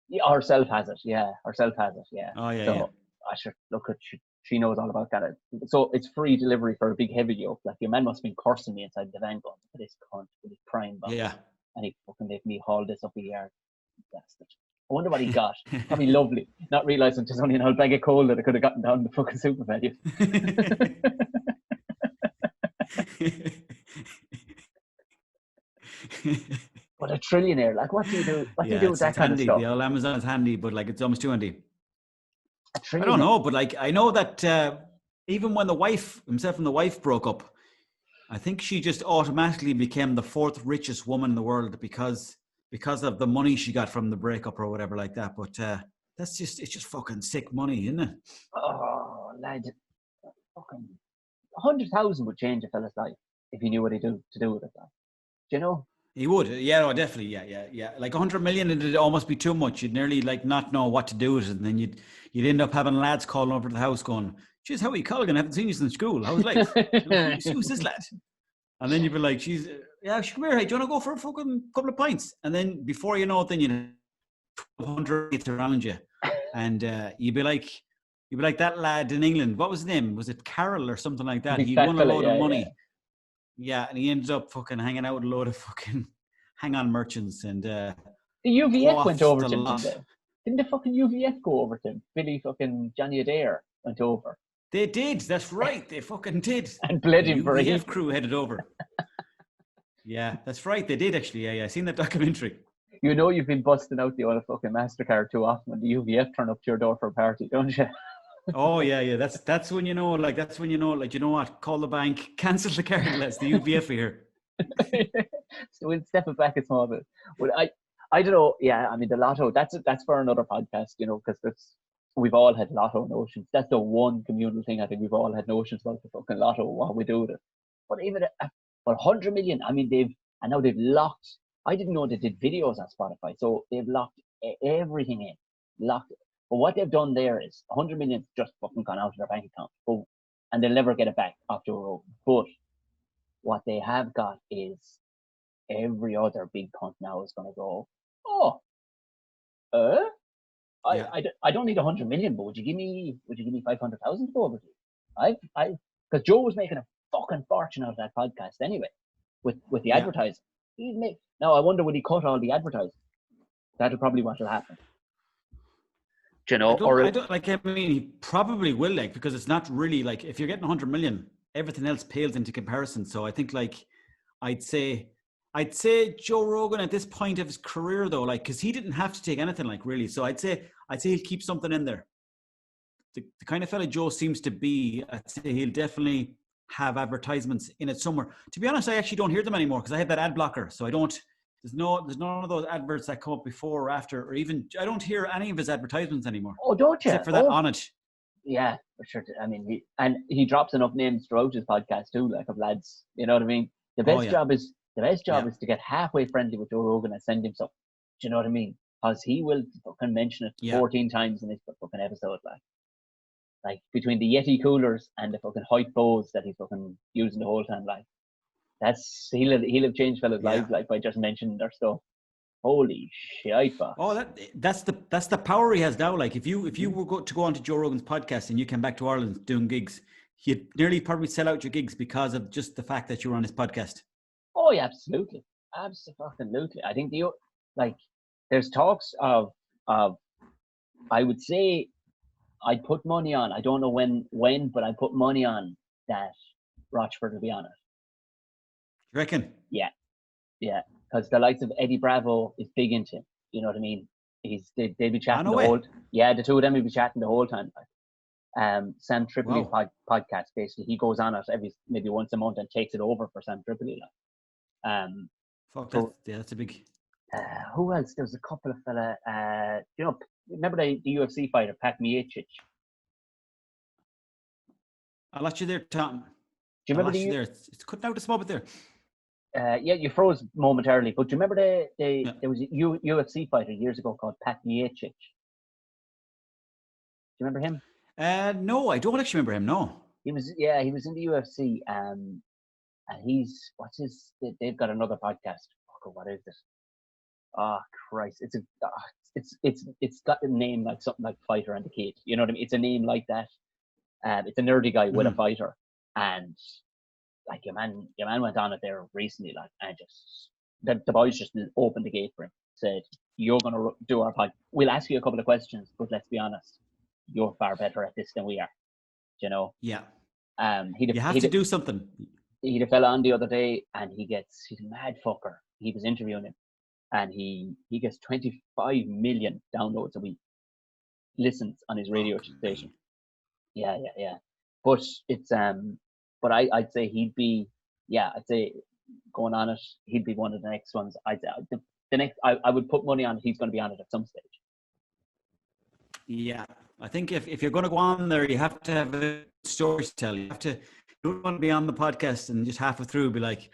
Yeah, herself has it. Yeah. Oh yeah. So I should look at. She knows all about that. So it's free delivery for a big heavy yoke. Like your man must have been cursing me inside the van going, "For this cunt with his Prime box." Yeah. And he fucking made me haul this up the yard. Bastard. wonder what he got. Probably lovely. Not realising there's only an old bag of coal that I could have gotten down the fucking super value. But a trillionaire, like, what do you do? What do you do with that it's kind handy. of The stuff? old Amazon is handy, but like it's almost too handy. A I don't trillionaire. know, but like I know that even when himself and the wife broke up, I think she just automatically became the fourth richest woman in the world because of the money she got from the breakup or whatever like that. But it's just fucking sick money, isn't it? Oh, lad, fucking 100,000 would change a fella's life if he knew what to do with it. Like. Do you know? He would, yeah, no, definitely, yeah. Like 100 million, it'd almost be too much. You'd nearly like not know what to do with it, and then you'd end up having lads calling over to the house, going, "Geez, how are you, Colgan? I haven't seen you since school. How's life? Who's this lad?" And then you'd be like, "She's she come here. Hey, do you want to go for a fucking couple of pints?" And then before you know it, then you'd 100 around you, and you'd be like that lad in England. What was his name? Was it Carol or something like that? Big He'd fat won a fella, load of money. yeah. Yeah, and he ended up fucking hanging out with a load of fucking hang-on merchants and The UVF went over to him, lot. Didn't the fucking UVF go over to him? Billy fucking Johnny Adair went over. They did, that's right. They fucking did. And bled The him for a UVF heap. crew headed over. Yeah, that's right. They did actually. Yeah. I seen that documentary. You know you've been busting out the old fucking MasterCard too often when the UVF turn up to your door for a party, don't you? Oh yeah. That's when you know, like you know what? Call the bank, cancel the card, let's the UVF here. So we'll step it back a small bit. But I don't know. Yeah, I mean the lotto. That's for another podcast, you know, because we've all had lotto notions. That's the one communal thing I think we've all had notions about the fucking lotto, what we do with it. But even but 100 million. I mean now they've locked. I didn't know they did videos on Spotify, so they've locked everything in, locked it. But what they've done there is 100 million's just fucking gone out of their bank account, and they'll never get it back after a road. But what they have got is every other big cunt now is going to go, oh, I don't need 100 million, but would you give me 500,000 to go over to you? Because Joe was making a fucking fortune out of that podcast anyway, with the advertising. Now I wonder would he cut all the advertising? That'll probably what'll happen. Do you know? I don't like. I mean, he probably will, like, because it's not really like if you're getting 100 million, everything else pales into comparison. So I think, like, I'd say Joe Rogan at this point of his career, though, like, because he didn't have to take anything, like, really. So I'd say he'll keep something in there. The kind of fella Joe seems to be, I'd say he'll definitely have advertisements in it somewhere. To be honest, I actually don't hear them anymore because I have that ad blocker, so I don't. There's none of those adverts that come up before or after, or even I don't hear any of his advertisements anymore. Oh, don't you? Except for that on it. Yeah, for sure. I mean, he drops enough names throughout his podcast too, like of lads. You know what I mean? The best job is to get halfway friendly with Joe Rogan and send him something. Do you know what I mean? Because he will fucking mention it 14 times in his fucking episode, like between the Yeti coolers and the fucking hype bows that he's fucking using the whole time, like. He'll have changed fellas' lives like by just mentioning their stuff. Holy shit! Box. Oh, that's the power he has now. Like if you were to go onto Joe Rogan's podcast and you came back to Ireland doing gigs, you'd nearly probably sell out your gigs because of just the fact that you were on his podcast. Oh yeah, absolutely. I think there's talks of I would say I'd put money on. I don't know when, but I put money on that Rochford will be on it. You reckon? Yeah. Because the likes of Eddie Bravo is big into him. You know what I mean? They'd be chatting the two of them will be chatting the whole time. Sam Tripoli's podcast, basically, he goes on it maybe once a month and takes it over for Sam Tripoli. That's a big. Who else? There was a couple of fella. Remember the UFC fighter Pat Miocic? I lost you there, Tom. Do you remember there? It's cutting out a small bit there. Yeah, you froze momentarily. But do you remember there was a UFC fighter years ago called Pat Miocic? Do you remember him? No, I don't actually remember him. No. He was in the UFC. And he's they've got another podcast. Oh, what is this? Oh Christ! It's got a name like something like Fighter and the Kid. You know what I mean? It's a name like that. It's a nerdy guy with a fighter, and like your man went on it there recently, like, and just the boys just opened the gate for him. Said, you're going to do our podcast. We'll ask you a couple of questions, but let's be honest, you're far better at this than we are. You know. Yeah. You have to do something. He had a fella on the other day, and he's a mad fucker. He was interviewing him, and he gets 25 million downloads a week, listens on his radio station. Yeah. But it's but I'd say I'd say going on it, he'd be one of the next ones. I'd say the next I would put money on he's going to be on it at some stage. Yeah, I think if you're going to go on there, you have to have a story to tell. You don't want to be on the podcast and just halfway through be like,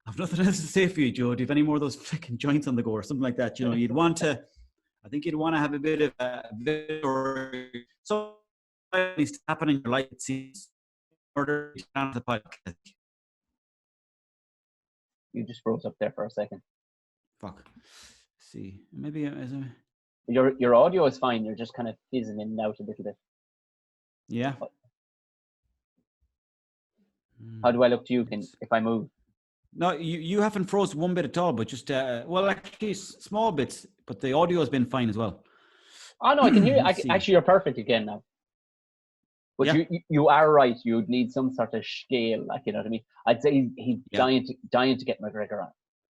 I've nothing else to say for you, Joe. Do you have any more of those flicking joints on the go or something like that? You know, you'd want to have a bit of something needs to happen in your life. It seems in order to get on the podcast. You just froze up there for a second. Fuck. See, maybe your audio is fine. You're just kind of fizzing in and out a little bit. Yeah. How do I look to you? If I move? No, you haven't froze one bit at all, but just actually small bits. But the audio has been fine as well. Oh no, I can hear you. Actually, you're perfect again now. But yeah. you are right. You'd need some sort of scale, like, you know what I mean. I'd say he's dying to get McGregor on,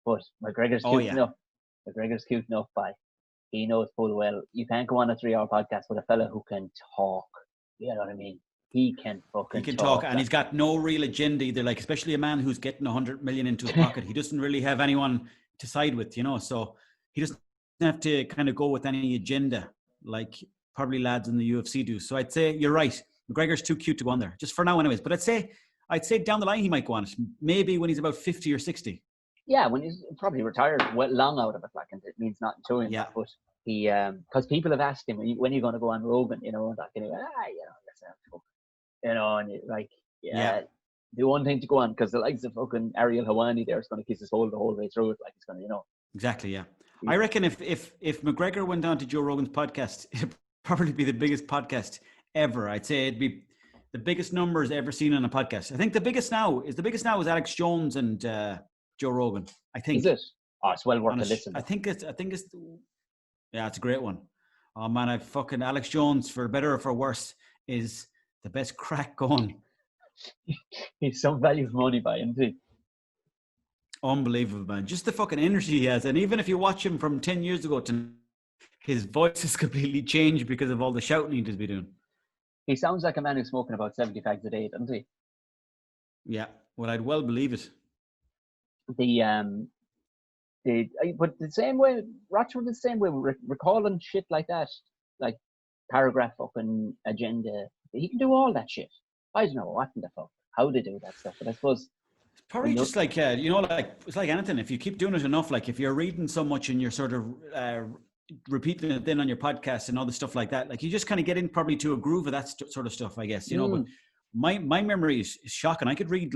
but McGregor's cute enough. McGregor's cute enough by. He knows full well you can't go on a 3-hour podcast with a fella who can talk. You know what I mean? He can talk, and he's got no real agenda either. Like, especially a man who's getting 100 million into his pocket, he doesn't really have anyone to side with, you know. So he doesn't have to kind of go with any agenda like probably lads in the UFC do. So I'd say you're right. McGregor's too cute to go on there, just for now, anyways. But I'd say down the line he might go on it. Maybe when he's about 50 or 60. Yeah, when he's probably retired, long out of it, like, and it means nothing to him. Yeah. But he, because people have asked him, when are you going to go on Rogan? You know, like, you know, and like, the one thing to go on, because the likes of fucking Ariel Hawani there is going to kiss his hole the whole way through it, like, it's going to, you know. Exactly, yeah. I reckon if McGregor went on to Joe Rogan's podcast, it'd probably be the biggest podcast ever. I'd say it'd be the biggest numbers ever seen on a podcast. I think the biggest now is Alex Jones and Joe Rogan. I think. Is it? Oh, it's well worth a listen. I think it's yeah, it's a great one. Oh man, I fucking Alex Jones, for better or for worse, is the best crack going. He's some value for money by him too. Unbelievable, man. Just the fucking energy he has. And even if you watch him from 10 years ago to his voice has completely changed because of all the shouting he does be doing. He sounds like a man who's smoking about 70 fags a day, doesn't he? Yeah, well, I'd well believe it. But the same way, Rochford the same way, recalling shit like that, like paragraph fucking agenda. He can do all that shit. I don't know what in the fuck, how they do that stuff, but I suppose it's probably just like you know, like it's like anything. If you keep doing it enough, like if you're reading so much and you're sort of repeating it then on your podcast and all the stuff like that, like you just kind of get in probably to a groove of that sort of stuff, I guess, you know. But my memory is shocking. I could read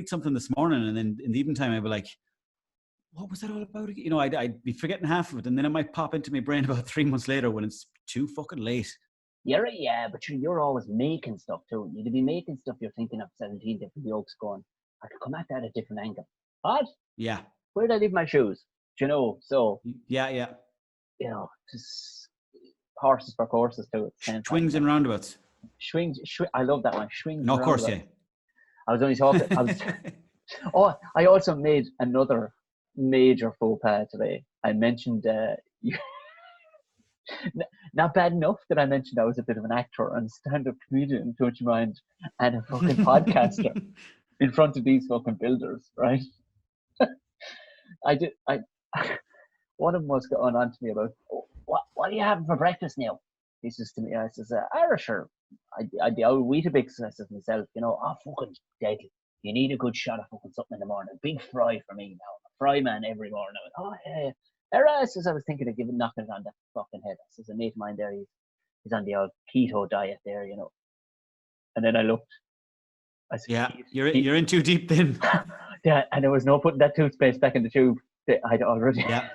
something this morning, and then in the evening time I'd be like, what was that all about? You know, I'd be forgetting half of it, and then it might pop into my brain about 3 months later when it's too fucking late. Yeah, but you're always making stuff too. You'd be making stuff you're thinking of 17 different jokes going, I could come at that at a different angle. What? Yeah. Where did I leave my shoes? Do you know? So yeah. You know, just horses for courses too. Swings and roundabouts. I love that one. Swings. No, of course, yeah. I was only talking. I also made another major faux pas today. I mentioned not bad enough that I mentioned I was a bit of an actor and stand-up comedian, don't you mind, and a fucking podcaster in front of these fucking builders, right? One of them was going on to me about, what are you having for breakfast now? He says to me, I says, Irish, or I'd be out Weetabix, I says myself, you know, fucking deadly. You need a good shot of fucking something in the morning. Big fry for me now. A fry man every morning. I went, yeah. I says, I was thinking of knocking it on the fucking head. I says, a mate of mine there, he's on the old keto diet there, you know. And then I looked. I said, yeah, you're in too deep then. Yeah, and there was no putting that toothpaste back in the tube. I'd already. Yeah.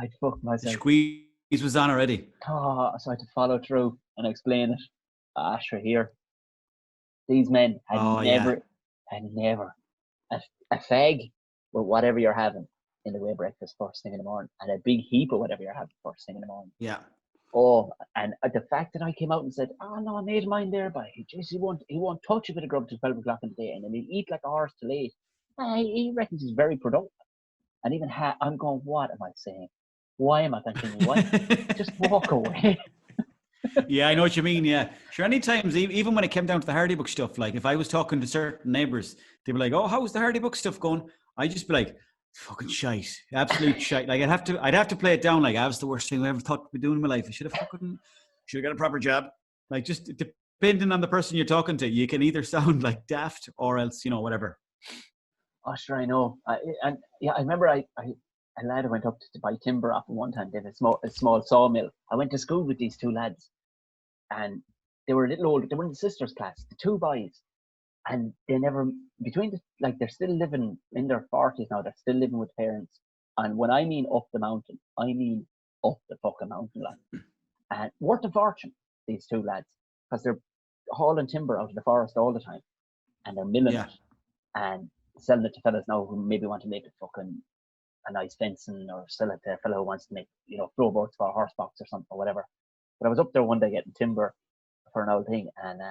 I'd fucked myself. The squeeze was on already. Oh, so I had to follow through and explain it. Sure, here. These men had never a fag with whatever you're having. in the way breakfast first thing in the morning, and a big heap of whatever you're having first thing in the morning. Yeah. Oh, and the fact that I came out and said, "Oh no, I made mine there, but he won't touch a bit of grub till 12 o'clock in the day, and then he'll eat like a horse till 8." He reckons he's very productive. And even I'm going, what am I saying? Why am I continuing? Why? Just walk away. Yeah, I know what you mean. Yeah, sure. Any times, even when it came down to the Hardy Book stuff, like if I was talking to certain neighbours, they'd be like, "Oh, how's the Hardy Book stuff going?" I'd just be like, "Fucking shite, absolute shite." Like I'd have to play it down. Like, that was the worst thing I ever thought to be doing in my life. I should have got a proper job. Like, just depending on the person you're talking to, you can either sound like daft or else, whatever. Oh, sure, I know. I remember a lad went up to buy timber off one time. They had a small sawmill. I went to school with these two lads, and they were a little older. They were in the sisters' class, the two boys, and they never they're still living in their 40s now. They're still living with parents. And when I mean up the mountain, I mean up the fucking mountain, like, and worth a fortune. These two lads, because they're hauling timber out of the forest all the time, and they're milling it and selling it to fellas now who maybe want to make it fucking a nice fencing, or sell it to a fellow who wants to make, floorboards for a horse box or something or whatever. But I was up there one day getting timber for an old thing, and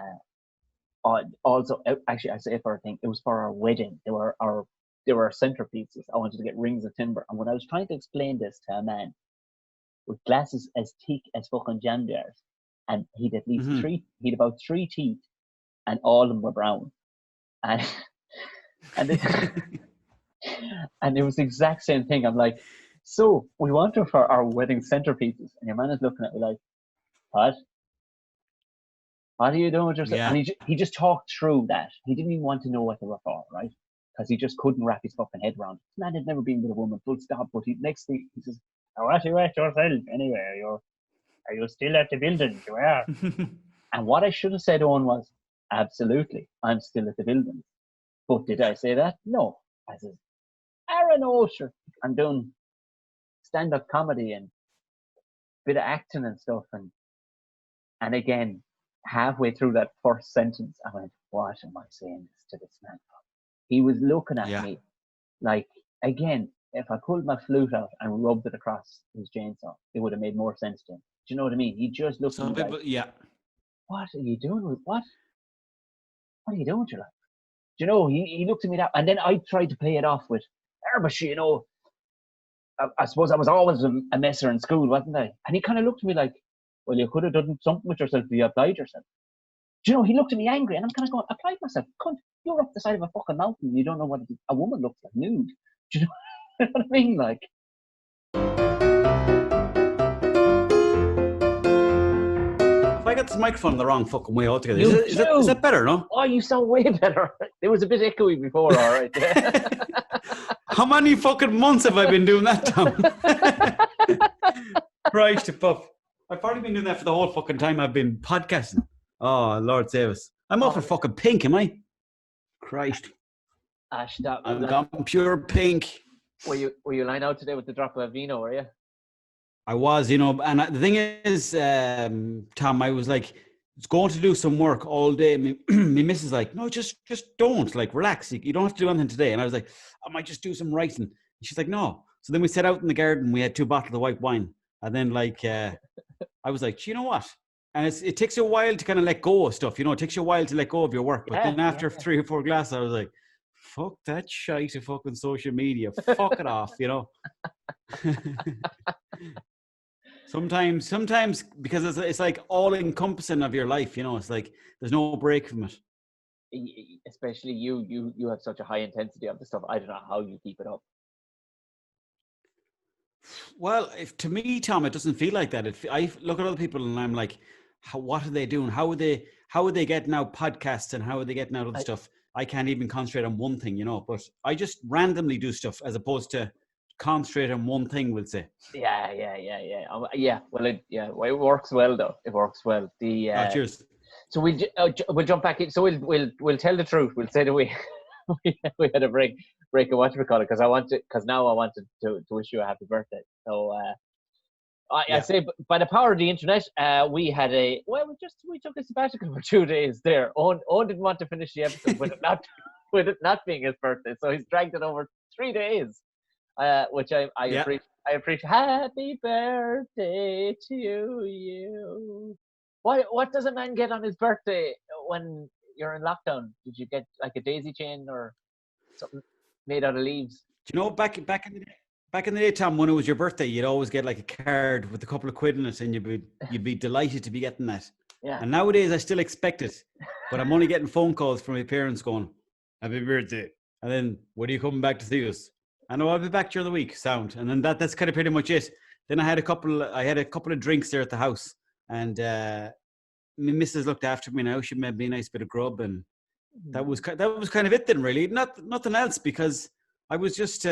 also, actually, I say for a thing, it was for our wedding. They were our centerpieces. I wanted to get rings of timber, and when I was trying to explain this to a man with glasses as thick as fucking jam jars, and he'd at least he'd about 3 teeth, and all of them were brown, and and it was the exact same thing. I'm like, "So we want them for our wedding centerpieces," and your man is looking at me like, "What? What are you doing with yourself?" Yeah. And he just talked through that. He didn't even want to know what they were for, right? Because he just couldn't wrap his fucking head around it. This man had never been with a woman, full stop. But next thing he says, "Now what are you at yourself anyway? Are you still at the building? You are." And what I should have said on was, "Absolutely, I'm still at the building." But did I say that? No. I said, "Aaron Osher, I'm doing stand-up comedy and bit of acting and stuff." And again, halfway through that first sentence, I went, "What am I saying this to this man for?" He was looking at me like, again, if I pulled my flute out and rubbed it across his chainsaw, it would have made more sense to him. Do you know what I mean? He just looked at me like, "What are you doing with what? What are you doing with your life?" Do you know, he looked at me that, and then I tried to play it off with, "But I suppose I was always a messer in school, wasn't I?" And he kind of looked at me like, "Well, you could have done something with yourself if you applied yourself." Do you know, he looked at me angry, and I'm kind of going, "Applied myself? Cunt, you're up the side of a fucking mountain. You don't know what a woman looks like nude." Do you know what I mean? Like, If I got this microphone the wrong fucking way altogether, is that better, no? Oh, you sound way better. It was a bit echoey before, all right. How many fucking months have I been doing that, Tom? Christ, I've probably been doing that for the whole fucking time I've been podcasting. Oh, Lord save us. I'm off for fucking pink, am I? Christ. Ash, I'm gone pure pink. Were you lying out today with the drop of vino, were you? I was, and the thing is, Tom, I was like, it's going to do some work all day. My missus like, "No, just don't, like, relax. You don't have to do anything today." And I was like, "I might just do some writing." And she's like, "No." So then we set out in the garden. We had 2 bottles of white wine. And then I was like, "You know what?" And it takes you a while to kind of let go of stuff. It takes you a while to let go of your work. But then after 3 or 4 glasses, I was like, fuck that shite of fucking social media. Fuck it off, Sometimes because it's like all encompassing of your life, it's like there's no break from it. Especially you have such a high intensity of the stuff. I don't know how you keep it up. Well, to me, Tom, it doesn't feel like that. I look at other people and I'm like, what are they doing? How are they getting out podcasts and how are they getting out other stuff? I can't even concentrate on one thing, but I just randomly do stuff as opposed to concentrate on one thing, we'll say. Yeah. Well, it works well though. It works well. Cheers. So we'll jump back in. So we'll tell the truth. We'll say that we had a break of what we call it because now I wanted to wish you a happy birthday. So I say by the power of the internet, we took a sabbatical for 2 days there. Owen didn't want to finish the episode with it not being his birthday, so he's dragged it over 3 days. which I Yeah. appreciate. I appreciate. Happy birthday to you. What does a man get on his birthday when you're in lockdown? Did you get like a daisy chain or something made out of leaves? Do you know back in the day, Tom, when it was your birthday, you'd always get like a card with a couple of quid in it, and you'd be delighted to be getting that. Yeah. And nowadays, I still expect it, but I'm only getting phone calls from my parents going, "Happy birthday," and then, "When are you coming back to see us?" I know I'll be back during the week. Sound, and then that's kind of pretty much it. Then I had a couple of drinks there at the house, and my missus looked after me. Now she made me a nice bit of grub, and that was kind of it. Then really, nothing else, because I was just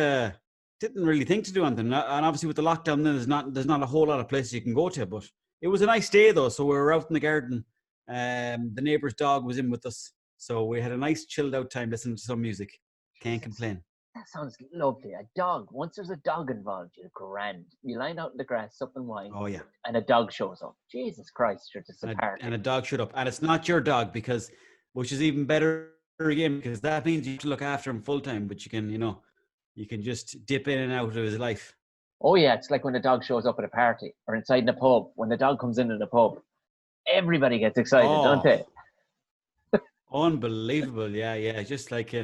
didn't really think to do anything. And obviously with the lockdown, there's not a whole lot of places you can go to. But it was a nice day though, so we were out in the garden. The neighbour's dog was in with us, so we had a nice chilled out time listening to some music. Can't complain. That sounds lovely. A dog. Once there's a dog involved, you're grand. You line out in the grass, sup and wine. Oh yeah. And a dog shows up. Jesus Christ, you're just a party. And a dog showed up, and it's not your dog, which is even better again, because that means you have to look after him full time. But you can just dip in and out of his life. Oh yeah, it's like when a dog shows up at a party or inside in a pub. When the dog comes into the pub, everybody gets excited, don't they? Unbelievable. Yeah. Just like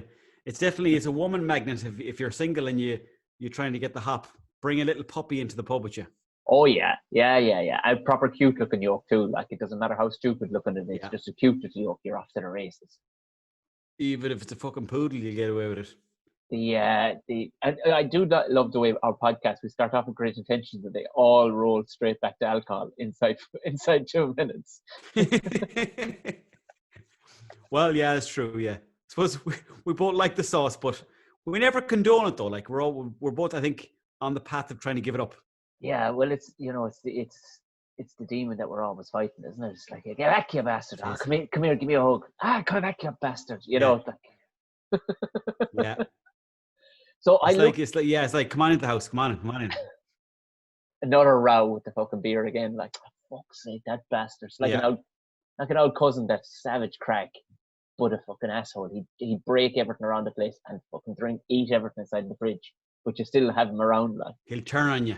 it's a woman magnet. If you're single and you're trying to get the hop, bring a little puppy into the pub with you. Oh yeah. A proper cute looking yoke too. Like it doesn't matter how stupid looking it is, just a cute little yoke. You're off to the races. Even if it's a fucking poodle, you get away with it. I do love the way our podcast, we start off with great intentions and they all roll straight back to alcohol inside 2 minutes. Well, yeah, it's true. Yeah, I suppose we both like the sauce, but we never condone it though. Like we're both, I think, on the path of trying to give it up. Yeah, well, it's the demon that we're always fighting, isn't it? It's like, get back, you bastard! Oh, come here, give me a hug. Come back, you bastard! You know. Like... Yeah. So it's like, come on into the house, come on in. Another row with the fucking beer again. Like, for fuck's sake, that bastard! It's like an old cousin, that savage crack, but a fucking asshole. He'd break everything around the place and fucking eat everything inside the fridge, but you still have him around. Like, he'll turn on you.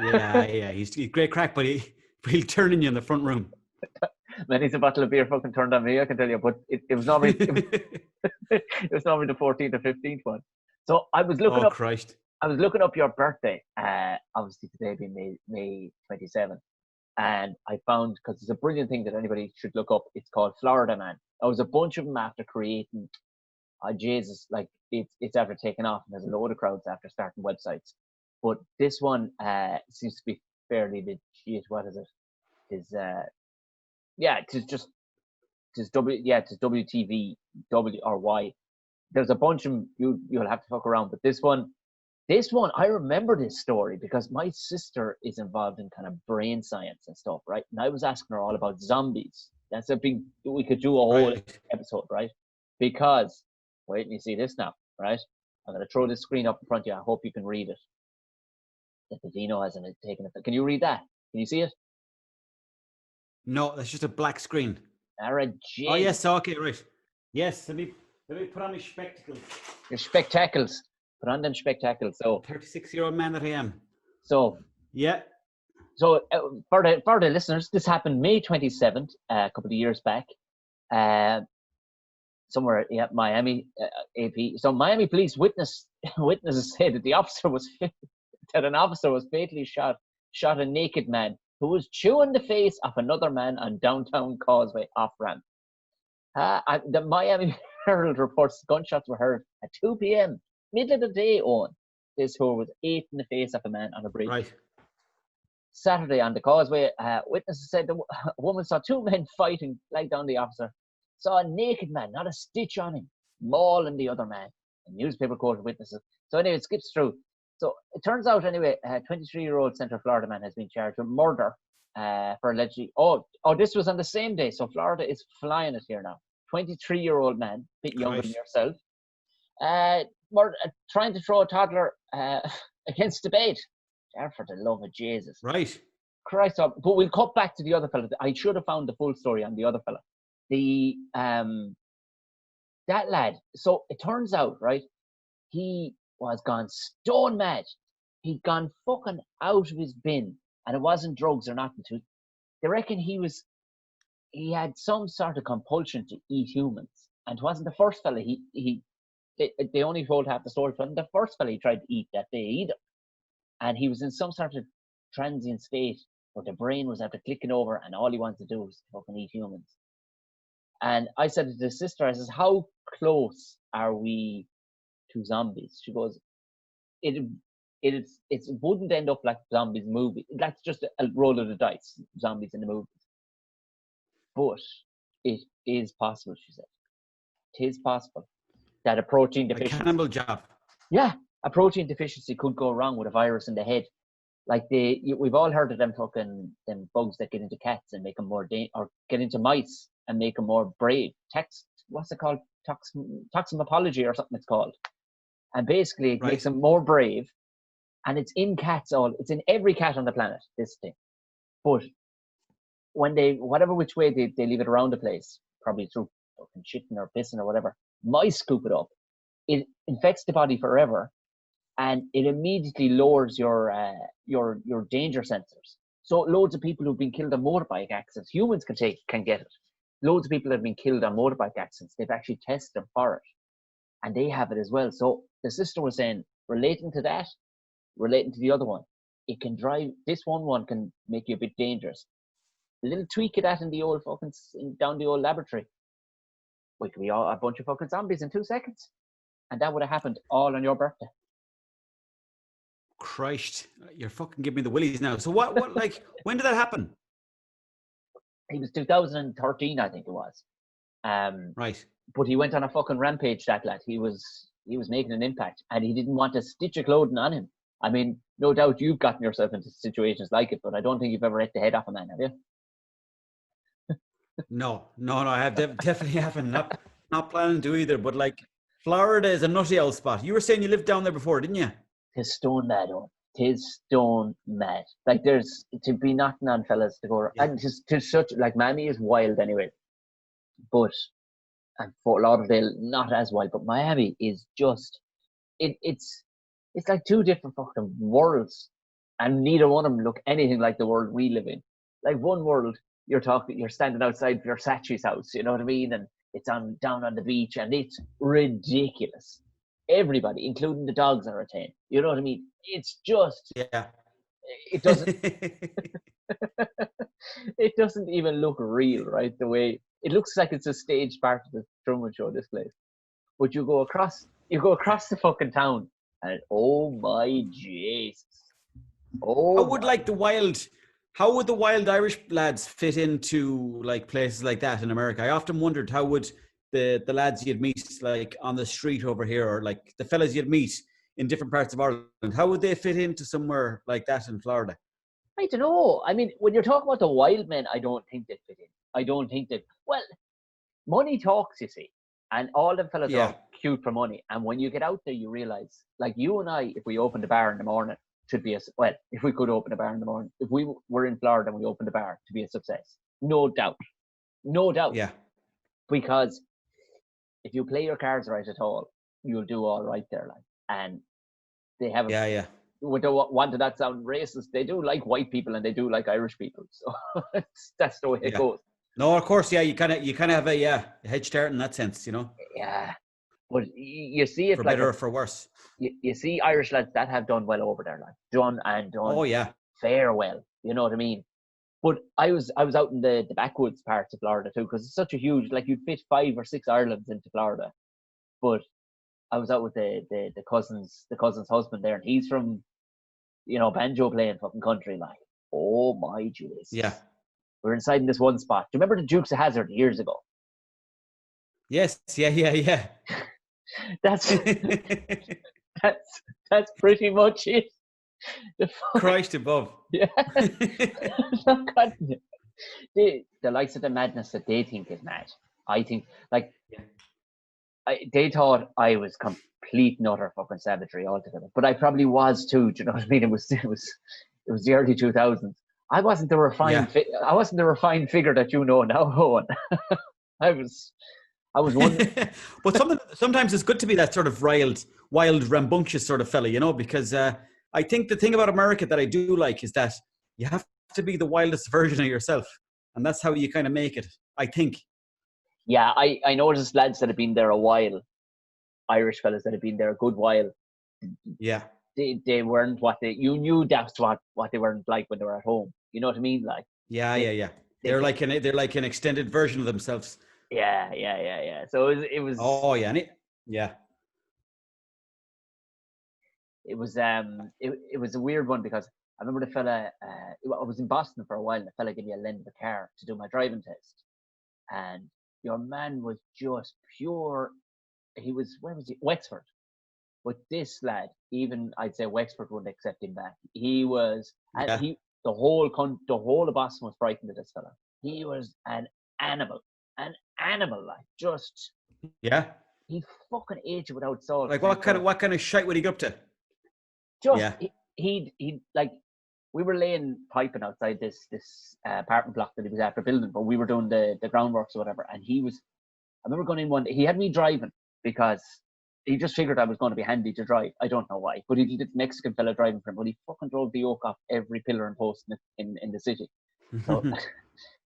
Yeah. He's great crack, but he'll turn on you in the front room. Man, he's a bottle of beer fucking turned on me, I can tell you. But it was normally it was normally the 14th or 15th one. So I was looking up. Christ. I was looking up your birthday. Obviously today being May 27th, and I found, because it's a brilliant thing that anybody should look up. It's called Florida Man. There was a bunch of them after creating. Jesus, like it's after taking off, and there's a load of crowds after starting websites. But this one seems to be fairly legit. What is it? It's WTV W or Y. There's a bunch of them you'll have to fuck around, but this one, I remember this story because my sister is involved in kind of brain science and stuff, right? And I was asking her all about zombies. That's we could do a whole episode, right? Because, wait, you see this now, right? I'm going to throw this screen up in front of you. I hope you can read it. If the Vino hasn't taken it. Can you read that? Can you see it? No, that's just a black screen. Oh, yes, okay, right. Yes, let me put on my spectacles. Your spectacles. Put on them spectacles. So 36-year-old man that I am. So yeah. So for the listeners, this happened May 27th, a couple of years back, somewhere Miami, AP. So Miami police witnesses say that an officer was fatally shot a naked man who was chewing the face of another man on downtown Causeway off-ramp. The Miami Herald reports gunshots were heard at 2 p.m. middle of the day. Owen, this whore was ate in the face of a man on a bridge. Right. Saturday on the Causeway, witnesses said the woman saw two men fighting, flagged down the officer, saw a naked man, not a stitch on him, mauling the other man. The newspaper quoted witnesses. So anyway, it skips through. So it turns out anyway, a 23-year-old Central Florida man has been charged with murder for allegedly. Oh, this was on the same day. So Florida is flying it here now. 23-year-old man, a bit younger than yourself, trying to throw a toddler against the bed. For the love of Jesus. Right. Christ. But we'll cut back to the other fella. I should have found the full story on the other fella. That lad. So it turns out, right, he was gone stone mad. He'd gone fucking out of his bin, and it wasn't drugs or nothing. They reckon he had some sort of compulsion to eat humans, and it wasn't the first fella they only told half the story. It wasn't the first fella he tried to eat that day either, and he was in some sort of transient state where the brain was after clicking over, and all he wanted to do was fucking eat humans. And I said to the sister, I says, how close are we to zombies? She goes, it wouldn't end up like zombies movie. That's just a roll of the dice, zombies in the movies. But it is possible, she said. It is possible that a protein deficiency. A cannibal job. Yeah, a protein deficiency could go wrong with a virus in the head. Like we've all heard of them bugs that get into cats and make them more or get into mice and make them more brave. What's it called? Toximopology or something it's called. And basically it makes them more brave. And it's in cats it's in every cat on the planet, this thing. But when whatever which way they leave it around the place, probably through fucking shitting or pissing or whatever, mice scoop it up. It infects the body forever, and it immediately lowers your danger sensors. So loads of people who've been killed on motorbike accidents, humans can get it. Loads of people have been killed on motorbike accidents. They've actually tested them for it, and they have it as well. So the sister was saying, relating to the other one, it can drive. This one can make you a bit dangerous. A little tweak of that in the old down the old laboratory, we could be a bunch of fucking zombies in 2 seconds, and that would have happened all on your birthday. Christ, you're fucking giving me the willies now. So what like, when did that happen? It was 2013, I think it was. Right. But he went on a fucking rampage, that lad. He was making an impact, and he didn't want a stitch of clothing on him. I mean, no doubt you've gotten yourself into situations like it, but I don't think you've ever hit the head off a man, have you? No, I have definitely haven't. Not planning to either, but like, Florida is a nutty old spot. You were saying you lived down there before, didn't you? Tis stone mad, oh. Tis stone mad. Like, there's to be knocking on fellas to go, and tis such, like, Mammy is wild anyway, but, and Fort Lauderdale not as wild, but Miami is just, it's like two different fucking worlds, and neither one of them look anything like the world we live in. Like, one world, you're standing outside Versace's house, you know what I mean? And it's down on the beach, and it's ridiculous. Everybody, including the dogs, are retained. You know what I mean? It's just, it doesn't, it doesn't even look real, right? The way it looks like it's a staged part of the Truman Show, this place. But you go across the fucking town, and oh my Jesus! Oh, how would the wild Irish lads fit into like places like that in America? I often wondered, how would the lads you'd meet like on the street over here, or like the fellas you'd meet in different parts of Ireland, how would they fit into somewhere like that in Florida? I don't know. I mean, when you're talking about the wild men, I don't think they'd fit in. I don't think that. Well, money talks, you see, and all them fellas are cute for money. And when you get out there, you realize, like you and I, if we opened a bar in the morning, should be if we could open a bar in the morning, if we were in Florida and we opened a bar, to be a success, no doubt. Yeah. Because if you play your cards right at all, you'll do all right there, like. And they have Don't want that sound racist. They do like white people and they do like Irish people, so that's the way it goes. No, of course, you kind of have a head start in that sense, you know. Yeah, but you see it for like better or for worse. You see Irish lads that have done well over there, like done. Oh yeah, fair well. You know what I mean? But I was out in the backwoods parts of Florida too, because it's such a huge, like you'd fit 5 or 6 Irelands into Florida. But I was out with the cousin's husband there, and he's from, you know, banjo playing fucking country, like, oh my Jesus. Yeah. We're inside in this one spot. Do you remember the Dukes of Hazzard years ago? Yes. Yeah. That's pretty much it. Christ above. Yeah. The likes of the madness that they think is mad. I think, like, they thought I was complete and utter fucking savagery altogether, but I probably was too. Do you know what I mean? It was the early 2000s. I wasn't the refined. I wasn't the refined figure that you know now, Owen. I was I was wondering. But sometimes it's good to be that sort of wild, rambunctious sort of fella, you know, because I think the thing about America that I do like is that you have to be the wildest version of yourself. And that's how you kind of make it, I think. Yeah, I noticed lads that have been there a while, Irish fellas that have been there a good while. Yeah. They weren't you knew that's what they weren't like when they were at home. You know what I mean? Like, Yeah. they They're like an extended version of themselves. yeah. So it was Oh, yeah. Yeah. it was it was a weird one because I remember the fella. I was in Boston for a while, and the fella gave me a lend of a car to do my driving test, and your man was just pure. He was where was he? Wexford. But this lad, even I'd say Wexford wouldn't accept him back. He was, and Yeah. the whole of Boston was frightened of this fella. He was an animal, like just. Yeah. He fucking ate you without salt. Like what kind of shite would he go up to? Just Yeah. he like, we were laying piping outside this apartment block that he was after building, but we were doing the groundworks or whatever. And I remember going in one day, he had me driving because he just figured I was going to be handy to drive. I don't know why, but he did Mexican fella driving for him, but he fucking drove the yoke off every pillar and post in the city. So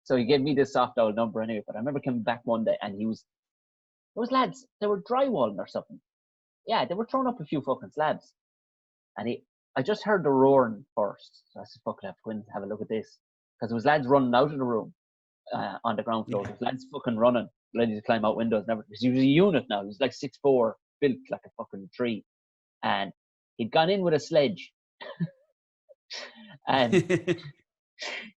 so he gave me this soft old number anyway. But I remember coming back one day and those lads, they were drywalling or something. Yeah, they were throwing up a few fucking slabs. And I just heard the roaring first. So I said, fuck it, I have to go in and have a look at this. Because there was lads running out of the room on the ground floor. Yeah. There was lads fucking running, ready to climb out windows and everything. Because he was a unit now. He was like 6'4", built like a fucking tree. And he'd gone in with a sledge. And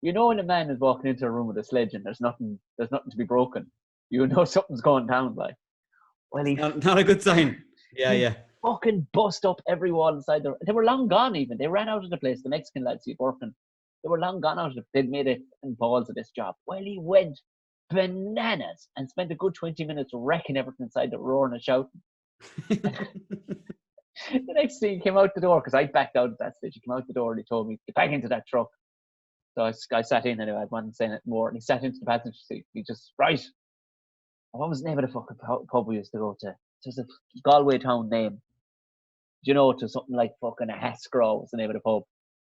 you know when a man is walking into a room with a sledge and there's nothing to be broken, you know something's going down. Like, well, not a good sign. Yeah. Fucking bust up every wall inside there. They were long gone even. They ran out of the place. The Mexican lads he'd working. They were long gone out of it. They'd made it in balls of this job. Well, he went bananas and spent a good 20 minutes wrecking everything inside there, roaring and shouting. The next thing he came out the door, because I backed out at that stage. He came out the door and he told me, get back into that truck. So I sat in anyway. I wasn't saying it more. And he sat into the passenger seat. He just, right. What was the name of the fucking pub we used to go to? There's a Galway town name. You know, to something like fucking a Hascraw was the name of the pub.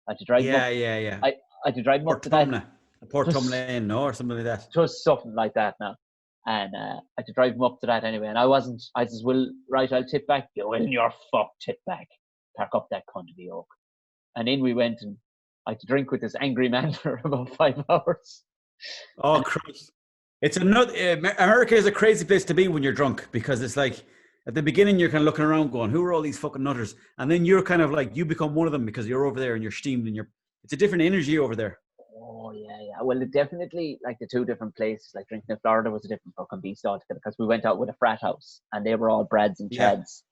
I had to drive him up. Yeah. I had to drive him up to that. Port Tumlin, or something like that. Just something like that now. And I had to drive him up to that anyway. And I says, well, right, I'll tip back. Go in your fuck, tip back. Park up that cunt of the yoke. And in we went, and I had to drink with this angry man for about 5 hours. Oh, Christ. It's America is a crazy place to be when you're drunk, because it's like, at the beginning, you're kind of looking around going, who are all these fucking nutters? And then you're kind of like, you become one of them because you're over there and you're steamed and it's a different energy over there. Oh, yeah. Well, it definitely, like the two different places, like drinking in Florida was a different fucking beast altogether, because we went out with a frat house and they were all Brads and Chads.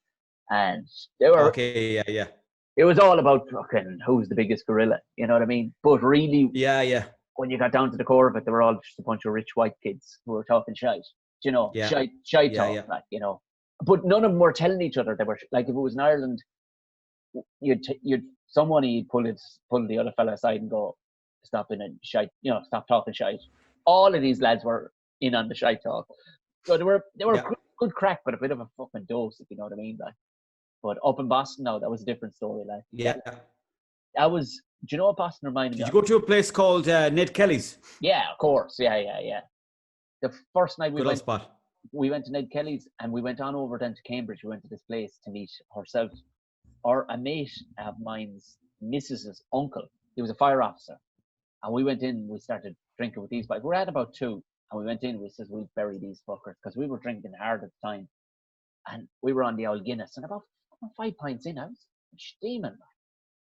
Yeah. And they were... Okay, yeah. It was all about fucking who's the biggest gorilla, you know what I mean? But really... Yeah. When you got down to the core of it, they were all just a bunch of rich white kids who were talking shite. You know, shite talk, like, you know. But none of them were telling each other. They were like, if it was in Ireland, someone he'd pull the other fella aside and go, stop in and shite, you know, stop talking shite. All of these lads were in on the shite talk, so they were good crack, but a bit of a fucking dose, if you know what I mean. Like, but up in Boston now, that was a different story. Like, that was. Do you know what Boston reminded me of? Did you go to a place called Ned Kelly's? Yeah, of course. Yeah. The first night we went to Ned Kelly's, and we went on over then to Cambridge. We went to this place to meet herself, or a mate of mine's missus's uncle. He was a fire officer, and we went in. We started drinking with these guys. We're at about 2, and we went in. We says we'll bury these fuckers, because we were drinking hard at the time, and we were on the old Guinness, and about 5 pints in, I was steaming.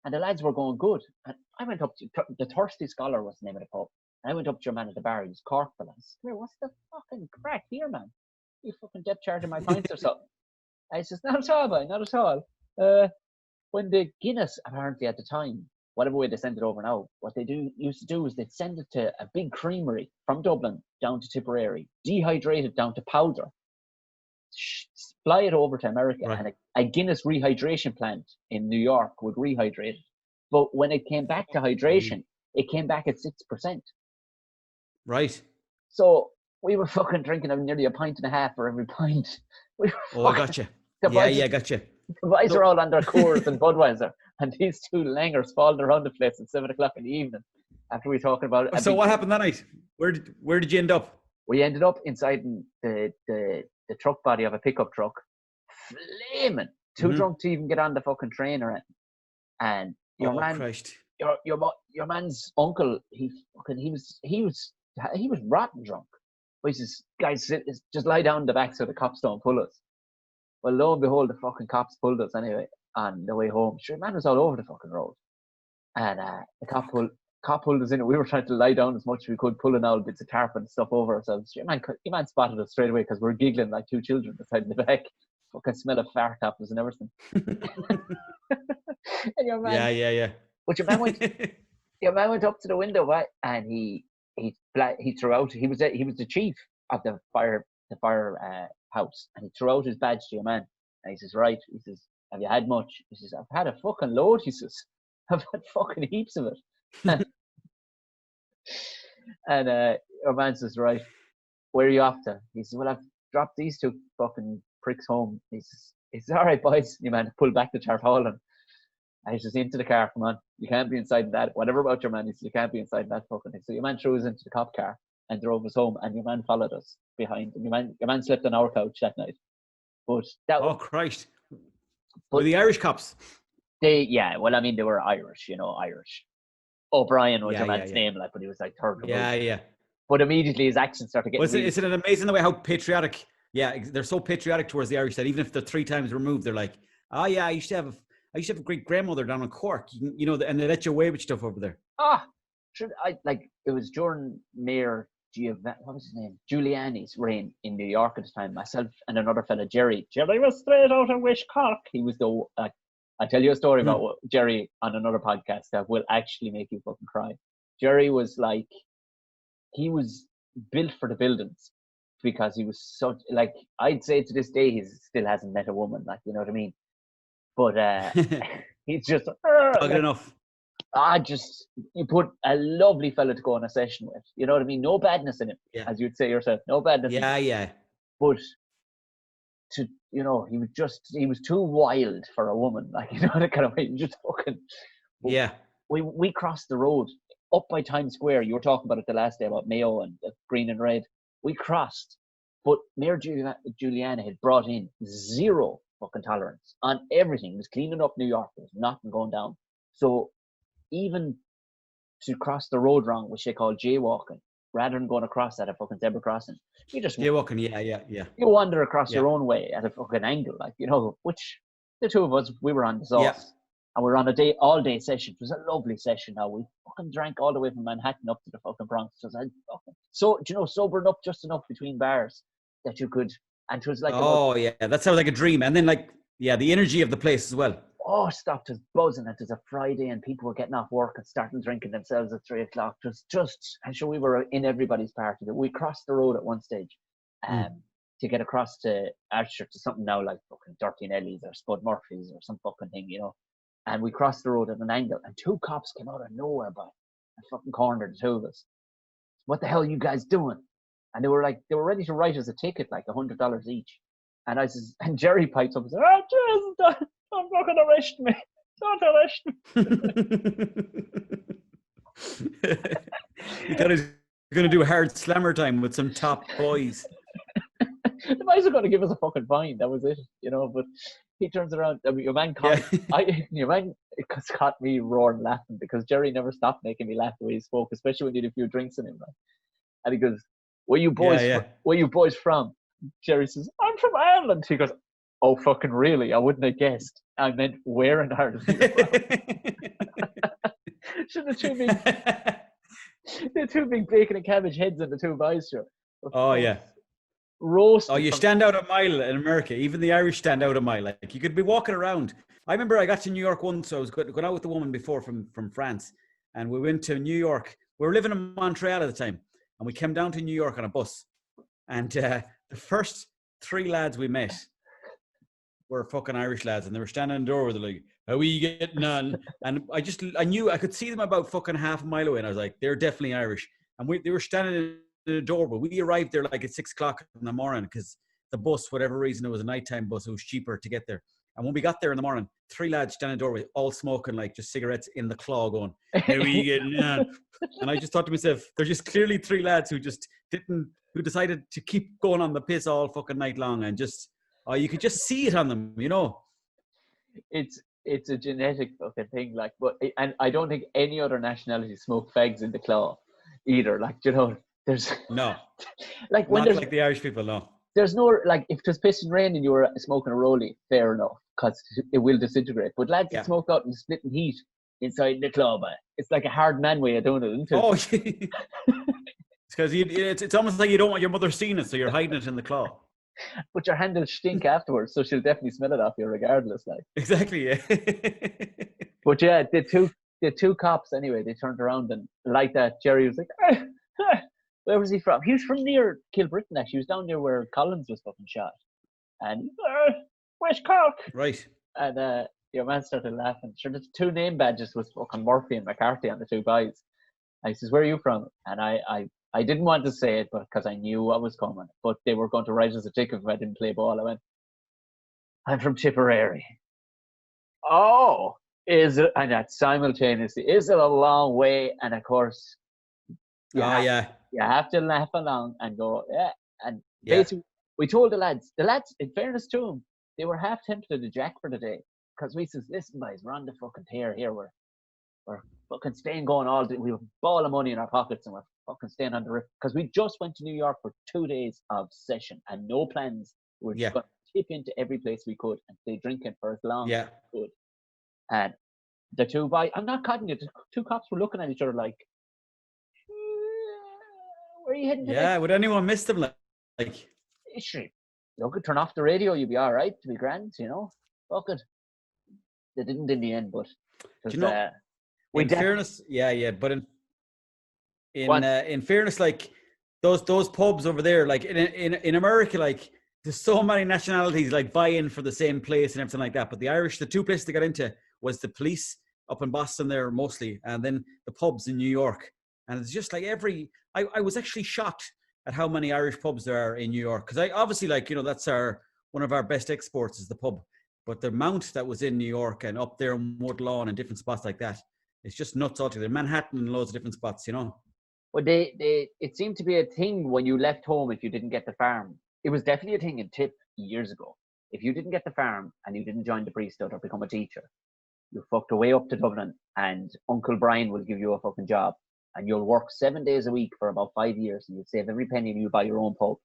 And the lads were going good. And I went up to the Thirsty Scholar was the name of the pub. And I went up to your man at the bar. He was Cork for us. Come here, what's the fucking crack here, man? You fucking depth charging my pints or something? I says, not at all, boy, not at all. When the Guinness, apparently at the time, whatever way they send it over now, what they used to do is they'd send it to a big creamery from Dublin down to Tipperary, dehydrate it down to powder, fly it over to America, right. And a Guinness rehydration plant in New York would rehydrate it. But when it came back to hydration, it came back at 6%. Right. So we were fucking drinking nearly a pint and a half for every pint. We were Oh, I gotcha. the boys, Gotcha. the boys No. are all on their Coors and Budweiser, and these two langers falling around the place at 7 o'clock in the evening after we were talking about it. So what happened that night? Where did you end up? We ended up inside the truck body of a pickup truck, flaming, too drunk to even get on the fucking train or anything. And your man, Christ. your man's uncle, he was rotten drunk. But he says, guys, just lie down in the back so the cops don't pull us. Well, lo and behold, the fucking cops pulled us anyway on the way home. Sure, man was all over the fucking road. And the cop pulled us in, and we were trying to lie down as much as we could, pulling all bits of tarp and stuff over ourselves. Your man spotted us straight away because we were giggling like two children beside the back. Fucking smell of fart apples and everything. And your man, Yeah. but your man went up to the window, right? And he threw out. He was the chief of the fire house, and he threw out his badge to your man. And he says, right. He says, have you had much? He says, I've had a fucking load. He says, I've had fucking heaps of it. And your man says, right, where are you off to? He says, well, I've dropped these two fucking pricks home. He says, all right, boys. Your man pulled back the tarpaulin. And he says, into the car, come on. You can't be inside that. Whatever about your man, he says, you can't be inside that fucking thing. So your man threw us into the cop car and drove us home, and your man followed us behind. And your man slept on our couch that night. But that Christ. Were the Irish cops? They were Irish, Irish. O'Brien was your man's name, like, but he was like third. Yeah. But immediately his accent started getting. Is it amazing the way how patriotic? Yeah, they're so patriotic towards the Irish that even if they're 3 times removed, they're like, oh yeah, I used to have a great grandmother down in Cork, and they let you away with stuff over there. It was during Mayor what was his name? Giuliani's reign in New York at the time. Myself and another fella, Jerry. Jerry was straight out of Wish Cork. He was I'll tell you a story about Jerry on another podcast that will actually make you fucking cry. Jerry was like, he was built for the buildings because he was such, like, I'd say to this day, he still hasn't met a woman, like, you know what I mean? But he's just enough. You put a lovely fella to go on a session with, you know what I mean? No badness in him, as you'd say yourself. No badness in him. Yeah. But he was too wild for a woman, like, you know, that kind of way. Just fucking. Yeah. We crossed the road up by Times Square. You were talking about it the last day about Mayo and green and red. We crossed, but Mayor Giuliani had brought in zero fucking tolerance on everything. He was cleaning up New York. There was nothing going down. So even to cross the road wrong, which they call jaywalking, rather than going across at a fucking zebra crossing, you just jaywalking. Yeah. You wander across your own way at a fucking angle, like, you know. Which the two of us, we were on the sauce, and we were on a all day session. It was a lovely session. Now we fucking drank all the way from Manhattan up to the fucking Bronx. It was sobering up just enough between bars that you could, and it was like, that sounds like a dream. And then the energy of the place as well. Oh, stopped us buzzing. It was a Friday and people were getting off work and starting drinking themselves at 3 o'clock. I'm sure we were in everybody's party. We crossed the road at one stage to get across to Ashford to something now like fucking Dirty Nelly's or Spud Murphy's or some fucking thing, you know. And we crossed the road at an angle and 2 cops came out of nowhere and fucking cornered the 2 of us. What the hell are you guys doing? And they were ready to write us a ticket, like $100 each. And and Jerry pipes up and said, "Oh, Jesus, don't fucking arrest me. Don't arrest me." You thought he was going to do a hard slammer time with some top boys. The boys are going to give us a fucking fine. That was it, you know. But he turns around. I mean, your man caught me roaring laughing because Jerry never stopped making me laugh the way he spoke, especially when you had a few drinks in him. Right? And he goes, "Where you boys from?" Jerry says, "I'm from Ireland." He goes, "Oh, fucking really? I wouldn't have guessed. I meant where in Ireland." So the two big bacon and cabbage heads and the 2 boys here. Oh, yeah. Roast. Oh, you stand out a mile in America. Even the Irish stand out a mile. Like, you could be walking around. I remember I got to New York once. So I was going out with a woman before from France. And we went to New York. We were living in Montreal at the time. And we came down to New York on a bus. And the first 3 lads we met were fucking Irish lads, and they were standing in the door with like, "How are you getting on?" And I knew I could see them about fucking half a mile away, and I was like, they're definitely Irish. And they were standing in the door, but we arrived there like at 6 o'clock in the morning because the bus, for whatever reason, it was a nighttime bus. It was cheaper to get there. And when we got there in the morning, 3 lads standing in the doorway, all smoking like just cigarettes in the claw, going, "How are you getting on?" And I just thought to myself, there's just clearly 3 lads who decided to keep going on the piss all fucking night long, and just, you could just see it on them, you know. It's a genetic fucking thing, like, and I don't think any other nationality smoke fags in the claw either. Like, you know, there's no, like when not like the Irish people, no. There's no, like, if there's piss and rain and you were smoking a rollie, fair enough, because it will disintegrate. But lads that smoke out in the splitting heat inside the club, it's like a hard man way of doing it, isn't it? Oh, it's because it's almost like you don't want your mother seeing it, so you're hiding it in the claw. But your hand will stink afterwards, so she'll definitely smell it off you regardless. Like, exactly, yeah. But yeah, the two cops anyway. They turned around and like that. Jerry was like, "Where was he from?" He was from near Kilbrittain. Actually, he was down near where Collins was fucking shot. And West Cork, right? And your man started laughing. Sure, the 2 name badges was fucking Murphy and McCarthy on the 2 boys. And he says, "Where are you from?" And I didn't want to say it, but because I knew what was coming. But they were going to write us a ticket if I didn't play ball. I went, "I'm from Tipperary." "Oh, is it?" And that simultaneously, "Is it a long way?" And of course, you have to laugh along and go, yeah. And basically, we told the lads, in fairness to them, they were half tempted to jack for the day. Because we says, "Listen, boys, we're on the fucking tear here. We're fucking staying going all day. We have a ball of money in our pockets and we're fucking staying on the rip." Because we just went to New York for 2 days of session and no plans. We were just going to tip into every place we could and stay drinking for as long as we could. And the 2 boys, I'm not cutting it, the 2 cops were looking at each other like, "Where are you heading today?" Yeah, would anyone miss them? Like, look, turn off the radio, you'll be all right, to be grand, you know. Fuck it. They didn't in the end, but you know, in fairness, but in fairness, like those pubs over there, like in America, like there's so many nationalities like vie in for the same place and everything like that. But the Irish, the 2 places they got into was the police up in Boston there mostly, and then the pubs in New York. And it's just like I was actually shocked at how many Irish pubs there are in New York. Because I obviously, like, you know, that's one of our best exports is the pub. But the amount that was in New York and up there in Woodlawn and different spots like that, it's just nuts altogether. Manhattan and loads of different spots, you know. Well, it seemed to be a thing when you left home if you didn't get the farm. It was definitely a thing in Tip years ago. If you didn't get the farm and you didn't join the priesthood or become a teacher, you fucked your way up to Dublin and Uncle Brian will give you a fucking job. And you'll work 7 days a week for about 5 years and you'll save every penny and you'll buy your own pub.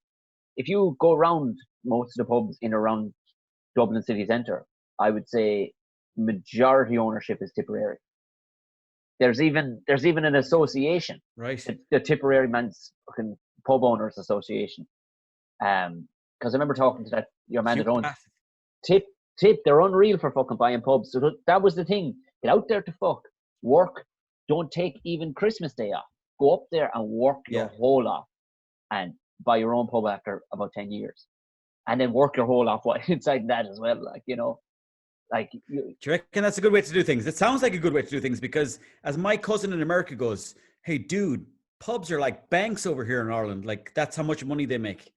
If you go around most of the pubs in around Dublin city centre, I would say majority ownership is Tipperary. There's even an association, right? The Tipperary Man's fucking Pub Owners Association. Because I remember talking to your man that owns Tip. They're unreal for fucking buying pubs. So that was the thing. Get out there to fuck, work. Don't take even Christmas Day off. Go up there and work your whole off, and buy your own pub after about 10 years, and then work your whole off inside that as well. Like, you know. Like, do you reckon that's a good way to do things? It sounds like a good way to do things because, as my cousin in America goes, "Hey, dude, pubs are like banks over here in Ireland. Like, that's how much money they make."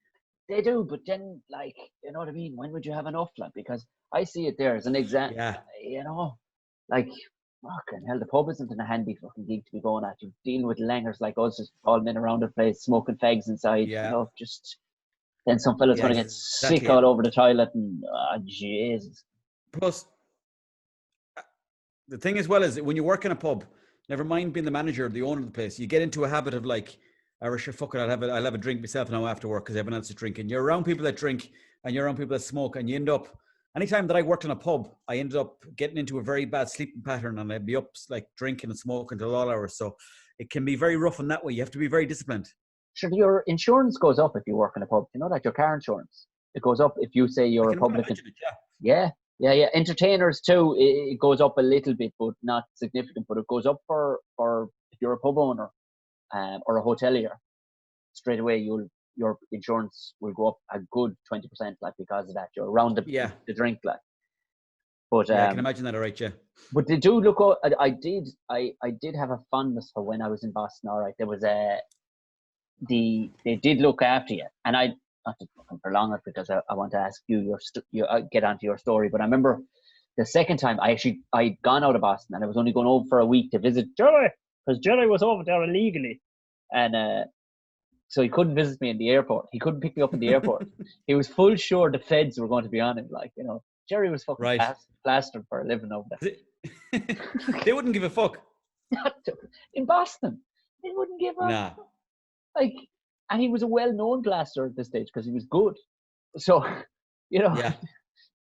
They do, but then, like, you know what I mean? When would you have enough? Like, because I see it there as an example. Yeah. You know, like, fucking hell, the pub isn't a handy fucking gig to be going at. You're dealing with langers like us, just all men around the place, smoking fags inside. Yeah. You know, just then some fella's going to get sick all over the toilet and, Jesus. Plus, the thing as well is when you work in a pub, never mind being the manager or the owner of the place, you get into a habit of like, "Irish, fuck it, I'll have a drink myself now after work because everyone else is drinking." You're around people that drink and you're around people that smoke, and you end up. Anytime that I worked in a pub, I ended up getting into a very bad sleeping pattern, and I'd be up like drinking and smoking till all hours. So it can be very rough in that way. You have to be very disciplined. Sure, your insurance goes up if you work in a pub. You know that your car insurance, it goes up if you say you're a publican. Yeah. Entertainers too, it goes up a little bit, but not significant. But it goes up for if you're a pub owner or a hotelier. Straight away, your insurance will go up a good 20%, like, because of that. You're around the drink, like. But I can imagine that, all right, yeah. But they do look up. I did have a fondness for when I was in Boston. All right, there was they did look after you, and I not to fucking prolong it because I want to ask you get onto your story, but I remember the second time I'd gone out of Boston and I was only going over for a week to visit Jerry because Jerry was over there illegally, and so he couldn't visit me in the airport. He couldn't pick me up in the airport. He was full sure the feds were going to be on him, like, you know. Jerry was fucking plastered for a living over there. They wouldn't give a fuck. In Boston, they wouldn't give a Nah. like, and he was a well-known blaster at this stage because he was good. So, you know,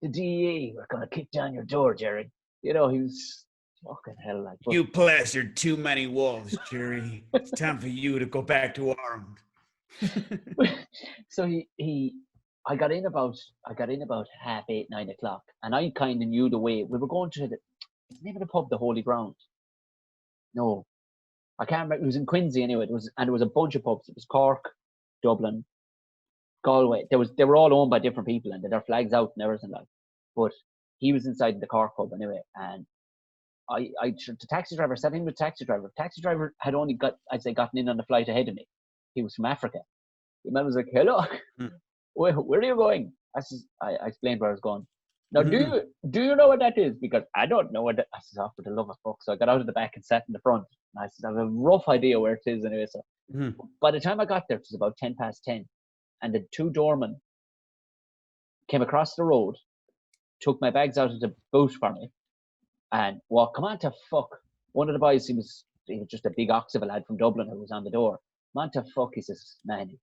the DEA were going to kick down your door, Jerry. You know, he was fucking hell like. You plastered too many walls, Jerry. It's time for you to go back to armed. So I got in about 8:30, 9 o'clock, and I kind of knew the way. We were going to it's the name of the pub, the Holy Ground. No, I can't remember. It was in Quincy anyway. There was a bunch of pubs. It was Cork, Dublin, Galway. They were all owned by different people, and they had their flags out and everything like. But he was inside the Cork pub anyway, and the taxi driver sat in with the taxi driver. The taxi driver had only gotten in on the flight ahead of me. He was from Africa. The man was like, "Hello, where are you going?" I explained where I was going. Now, do you know what that is? Because I don't know what that. I said, "Oh, for the love of fuck!" So I got out of the back and sat in the front. And I said, "I have a rough idea where it is anyway." So by the time I got there, it was about 10:10, and the two doormen came across the road, took my bags out of the boot for me, and come on to fuck. One of the boys, he was just a big ox of a lad from Dublin who was on the door. "Come on to fuck," he says, "Man,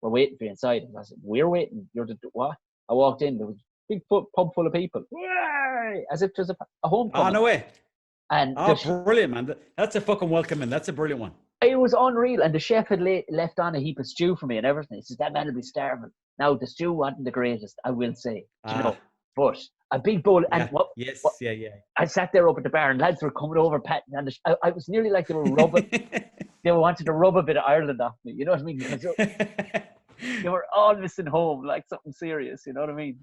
we're waiting for you inside." And I said, "We're waiting? You're the what?" I walked in, there was a big pub full of people. Yay! As if it was a homecoming. Oh, no way. And brilliant, man. That's a fucking welcome in. That's a brilliant one. It was unreal. And the chef had left on a heap of stew for me and everything. He says, "That man will be starving." Now, the stew wasn't the greatest, I will say. You know, but a big bowl. Yeah. And I sat there up at the bar and lads were coming over, patting. And I was nearly like they were rubbing. They wanted to rub a bit of Ireland off me. You know what I mean? Because they were all missing home, like something serious. You know what I mean?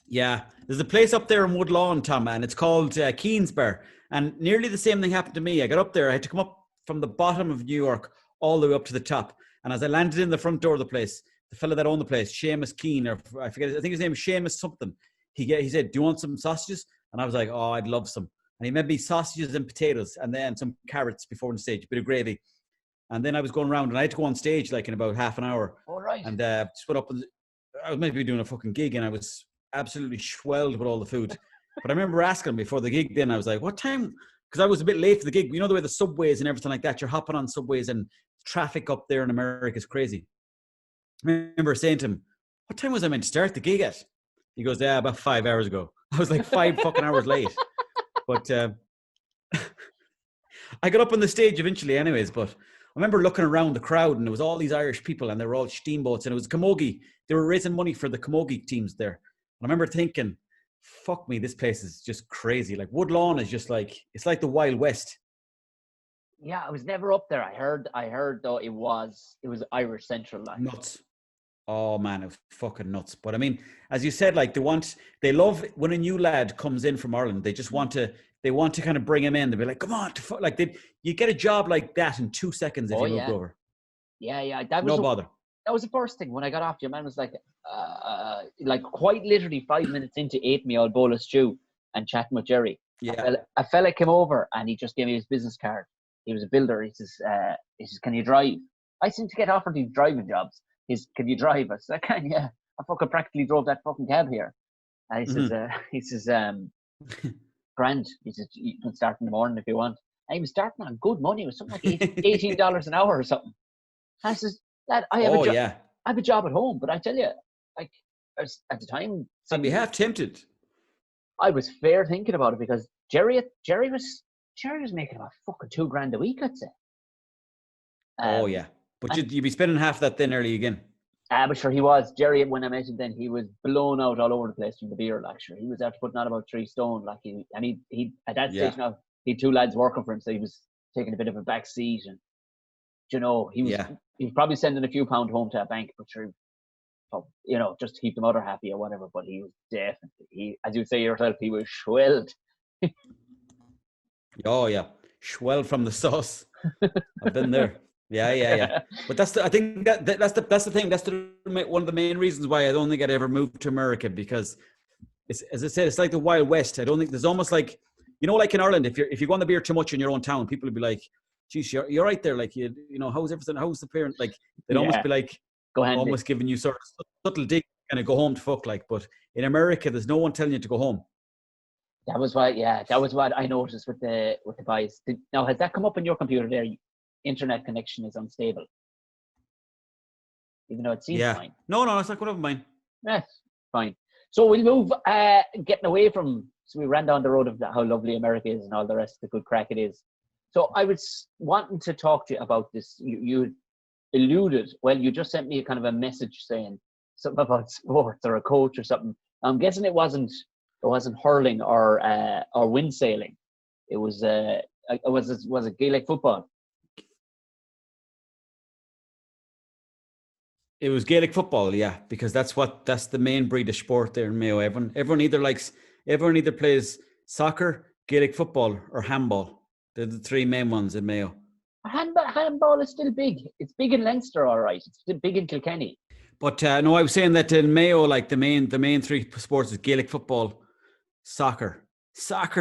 Yeah. There's a place up there in Woodlawn, Tom, and it's called Keen's Bar. And nearly the same thing happened to me. I got up there. I had to come up from the bottom of New York all the way up to the top. And as I landed in the front door of the place, the fella that owned the place, Seamus Keane, or I forget, I think his name is Seamus something. He said, "Do you want some sausages?" And I was like, "Oh, I'd love some." And he made me sausages and potatoes and then some carrots before the stage, a bit of gravy. And then I was going around and I had to go on stage like in about half an hour. All right. And just went up and I was maybe doing a fucking gig and I was absolutely swelled with all the food. But I remember asking him before the gig then, I was like, "What time?" Because I was a bit late for the gig. You know the way the subways and everything like that, you're hopping on subways and traffic up there in America is crazy. I remember saying to him, "What time was I meant to start the gig at?" He goes, "Yeah, about 5 hours ago." I was like 5 fucking hours late. But I got up on the stage eventually anyways, but I remember looking around the crowd and there was all these Irish people and they were all steamboats and it was Camogie. They were raising money for the Camogie teams there. And I remember thinking, fuck me, this place is just crazy. Like Woodlawn is just like, it's like the Wild West. Yeah, I was never up there. I heard though it was Irish Central. Like. Nuts. Oh man, it was fucking nuts. But I mean, as you said, like they love when a new lad comes in from Ireland. They just want to kind of bring him in. They'll be like, "Come on," like you get a job like that in 2 seconds if you moved over. Yeah. No bother. That was the first thing when I got off. Your man was like quite literally 5 minutes into ate me all bowl of stew and chatting with Jerry. Yeah, a fella came over and he just gave me his business card. He was a builder. He says, "Can you drive?" I seem to get offered these driving jobs. "Can you drive?" I said, "I can, yeah. I fucking practically drove that fucking cab here." And he says, "Grand." He says, "You can start in the morning if you want." And he was starting on good money. It was something like $18 an hour or something. And I says, "Lad, I have a job at home." But I tell you, like, at the time, I'd be half tempted. I was fair thinking about it because Jerry was making about fucking $2,000 a week, I'd say. Oh yeah. But you'd be spending half that then early again. But sure, he was. Jerry, when I met him then, he was blown out all over the place from the beer. Like, sure, he was after putting on about 3 stone. Like, he at that stage now, he had 2 lads working for him, so he was taking a bit of a back seat. And, you know, he was probably sending a few pound home to a bank, but sure, you know, just to keep the mother happy or whatever. But he was definitely, as you say yourself, he was swelled. Oh, yeah. Swell from the sauce. I've been there. Yeah. But I think that's the thing. That's one of the main reasons why I don't think I'd ever move to America, because it's, as I said, it's like the Wild West. I don't think there's almost like, like in Ireland, if you go on the beer too much in your own town, people would be like, geez, you're right there. Like, how's everything? How's the parent? Like, they'd almost be like, Go handy. almost giving you sort of subtle dig, kind of go home to fuck. Like, but in America, there's no one telling you to go home. That was what I noticed with the boys. Now, has that come up on your computer there? Internet connection is unstable. Even though it seems fine. No, it's not going over mine. Yes, fine. So we'll move, getting away from, so we ran down the road of how lovely America is and all the rest of the good crack it is. So I was wanting to talk to you about this. You alluded, well, you just sent me a kind of a message saying something about sports or a coach or something. I'm guessing it wasn't hurling or wind sailing. It was it Gaelic football? It was Gaelic football, yeah, because that's the main breed of sport there in Mayo. Everyone either plays soccer, Gaelic football, or handball. They're the three main ones in Mayo. Handball is still big. It's big in Leinster, all right. It's still big in Kilkenny. But no, I was saying that in Mayo, like the main three sports is Gaelic football, soccer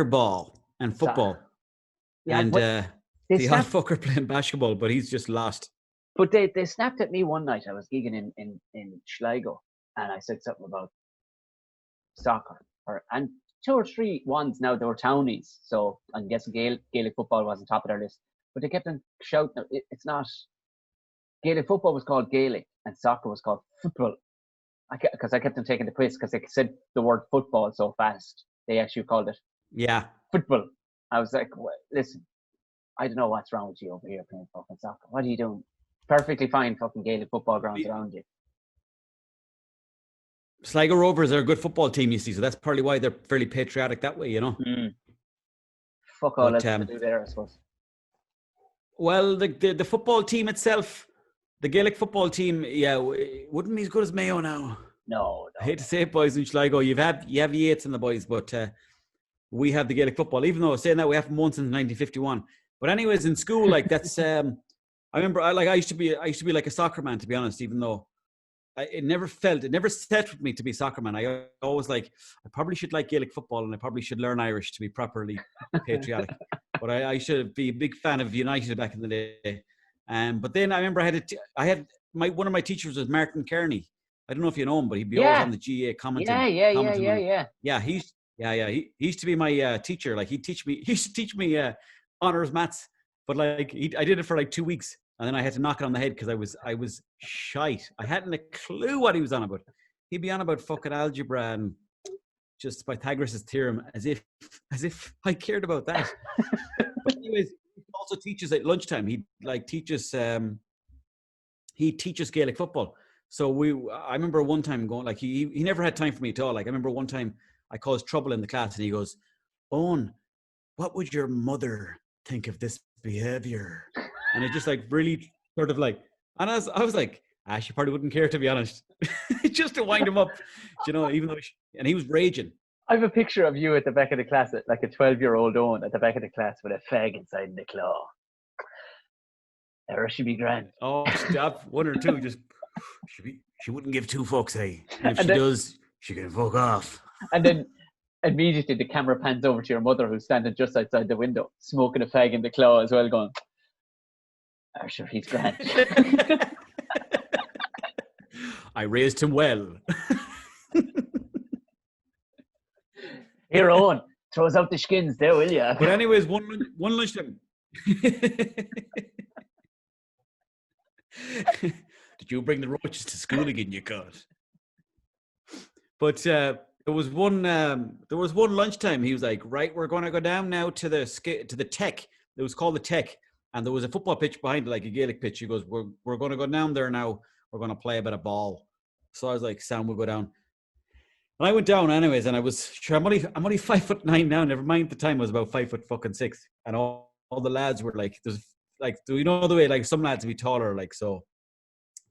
ball, and football. Yeah, and the hot fucker playing basketball, but he's just lost. But they snapped at me one night. I was gigging in Sligo, and I said something about soccer. And 2 or 3 ones now, they were townies. So I'm guessing Gaelic football wasn't top of their list. But they kept on shouting, it's not. Gaelic football was called Gaelic, and soccer was called football. Because I kept on taking the piss, because they said the word football so fast. They actually called it football. I was like, well, listen, I don't know what's wrong with you over here playing fucking soccer. What are you doing? Perfectly fine fucking Gaelic football grounds around you. Sligo Rovers are a good football team, you see, so that's probably why they're fairly patriotic that way, Fuck all else to do there, I suppose. Well, the football team itself, the Gaelic football team, wouldn't be as good as Mayo now. No. I hate to say it, boys in Sligo. You have Yates and the boys, but we have the Gaelic football. Even though saying that, we haven't won since 1951. But anyways, in school, like that's. I remember, I used to be like a soccer man, to be honest. Even though it never set with me to be a soccer man. I always I probably should like Gaelic football, and I probably should learn Irish to be properly patriotic. But I should be a big fan of United back in the day. But then I remember one of my teachers was Martin Kearney. I don't know if you know him, but he'd be always on the GA commenting. Yeah. He used to be my teacher. Like he used to teach me honors maths. But I did it for 2 weeks, and then I had to knock it on the head because I was shite. I hadn't a clue what he was on about. He'd be on about fucking algebra and just Pythagoras' theorem, as if I cared about that. But anyways, he also teaches at lunchtime. He teaches Gaelic football. So I remember one time going he never had time for me at all. I remember one time I caused trouble in the class, and he goes, "Owen, what would your mother think of this behavior?" And it just really sort of and I was like, she probably wouldn't care, to be honest. Just to wind him up, even though and he was raging. I have a picture of you at the back of the class, like a 12-year-old Owen at the back of the class with a fag inside the claw. Or she be grand. Oh, stop. 1 or 2, just she wouldn't give 2 fucks, hey. And if she does, she can fuck off. And then immediately the camera pans over to your mother, who's standing just outside the window, smoking a fag in the claw as well, going, "Oh, sure, he's grand." I raised him well. Here, Owen, throws out the skins there, will ya? But anyways, one lunchtime. Did you bring the roaches to school again, you cunt? But there was one lunchtime. He was like, "Right, we're going to go down now to the tech." It was called the tech, and there was a football pitch behind it, like a Gaelic pitch. He goes, "We're going to go down there now. We're going to play a bit of ball." So I was like, "Sam, we'll go down." And I went down anyways, and I was sure I'm only 5'9" now. Never mind, the time I was about 5'6", and all the lads were do you know the way some lads would be taller, so.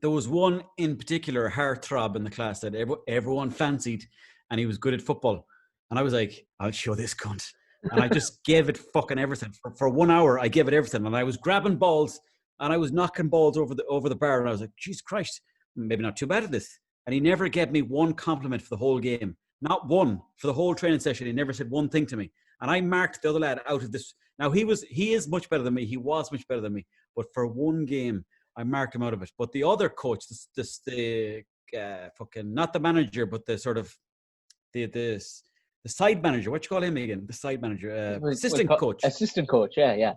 There was one in particular, heartthrob in the class that everyone fancied, and he was good at football. And I was like, "I'll show this cunt." And I just gave it fucking everything. For 1 hour, I gave it everything. And I was grabbing balls and I was knocking balls over the bar, and I was like, "Jesus Christ, maybe not too bad at this." And he never gave me one compliment for the whole game, not one for the whole training session. He never said one thing to me, and I marked the other lad out of this. Now he is much better than me. He was much better than me, but for one game, I marked him out of it. But the other coach, the fucking not the manager, but the sort of the side manager. What you call him again? The side manager, assistant coach. Assistant coach, yeah.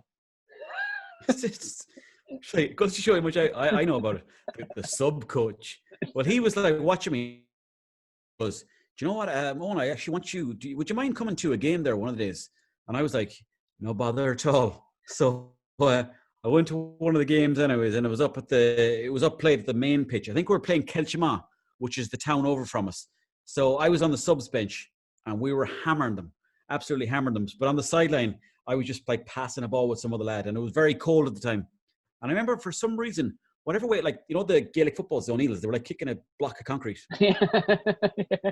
It goes to show how much I know about it. The sub coach. Well, he was like watching me. He goes, do you know what, Owen, I actually want you. Would you mind coming to a game there one of the days? And I was like, no bother at all. So I went to one of the games anyways, and it was up played at the main pitch. I think we were playing Kelchima, which is the town over from us. So I was on the subs bench, and we were hammering them, absolutely hammering them. But on the sideline, I was just like passing a ball with some other lad, and it was very cold at the time. And I remember for some reason, whatever way, like, you know, the Gaelic footballs, the O'Neills, they were like kicking a block of concrete.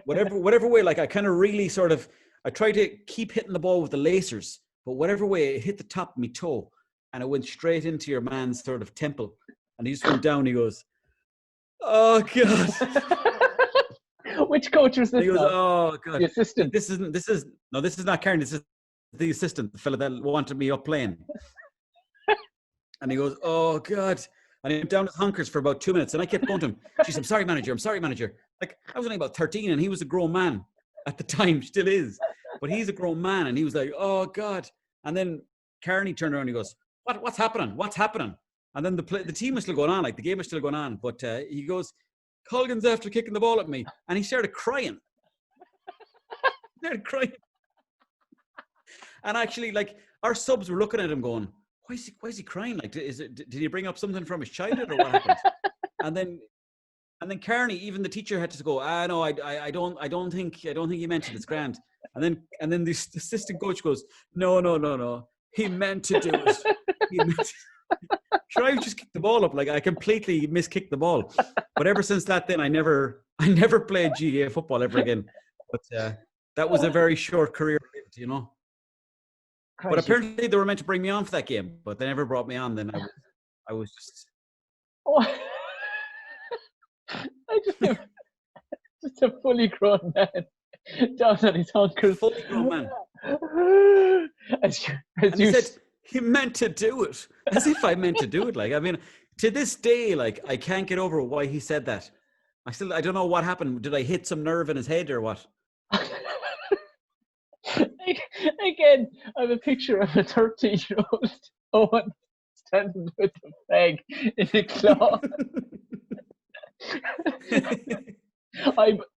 whatever way, like I kind of really sort of, I tried to keep hitting the ball with the lacers, but whatever way, it hit the top of my toe, and it went straight into your man's sort of temple. And he just went down, he goes, oh God. Which coach was this? He goes, oh God. The assistant. This is not Karen, this is the assistant, the fella that wanted me up playing. And he goes, oh God. And he went down his honkers for about 2 minutes. And I kept going to him, geez, I'm sorry, manager. Like, I was only about 13 and he was a grown man at the time, still is. But he's a grown man. And he was like, oh God. And then Carney turned around and he goes, what's happening? And then the team was still going on, like the game was still going on. But he goes, Colgan's after kicking the ball at me. And he started crying. And actually, like, our subs were looking at him going, why is he crying? Like, did he bring up something from his childhood or what happened? And then Carney, even the teacher had to go, no, I don't think he meant it. It's grand. And then the assistant coach goes, no. He meant to do it. Sure, I just kicked the ball up. Like, I completely miskicked the ball. But ever since that, then I never played GAA football ever again. But that was a very short career, you know. But apparently they were meant to bring me on for that game, but they never brought me on. Then I was just. Oh. Just a fully grown man down on his honkers. Fully grown man. As he said he meant to do it, as if I meant to do it. Like, I mean, to this day, like, I can't get over why he said that. I don't know what happened. Did I hit some nerve in his head or what? Again, I have a picture of a 13-year-old Owen standing with a flag in a claw.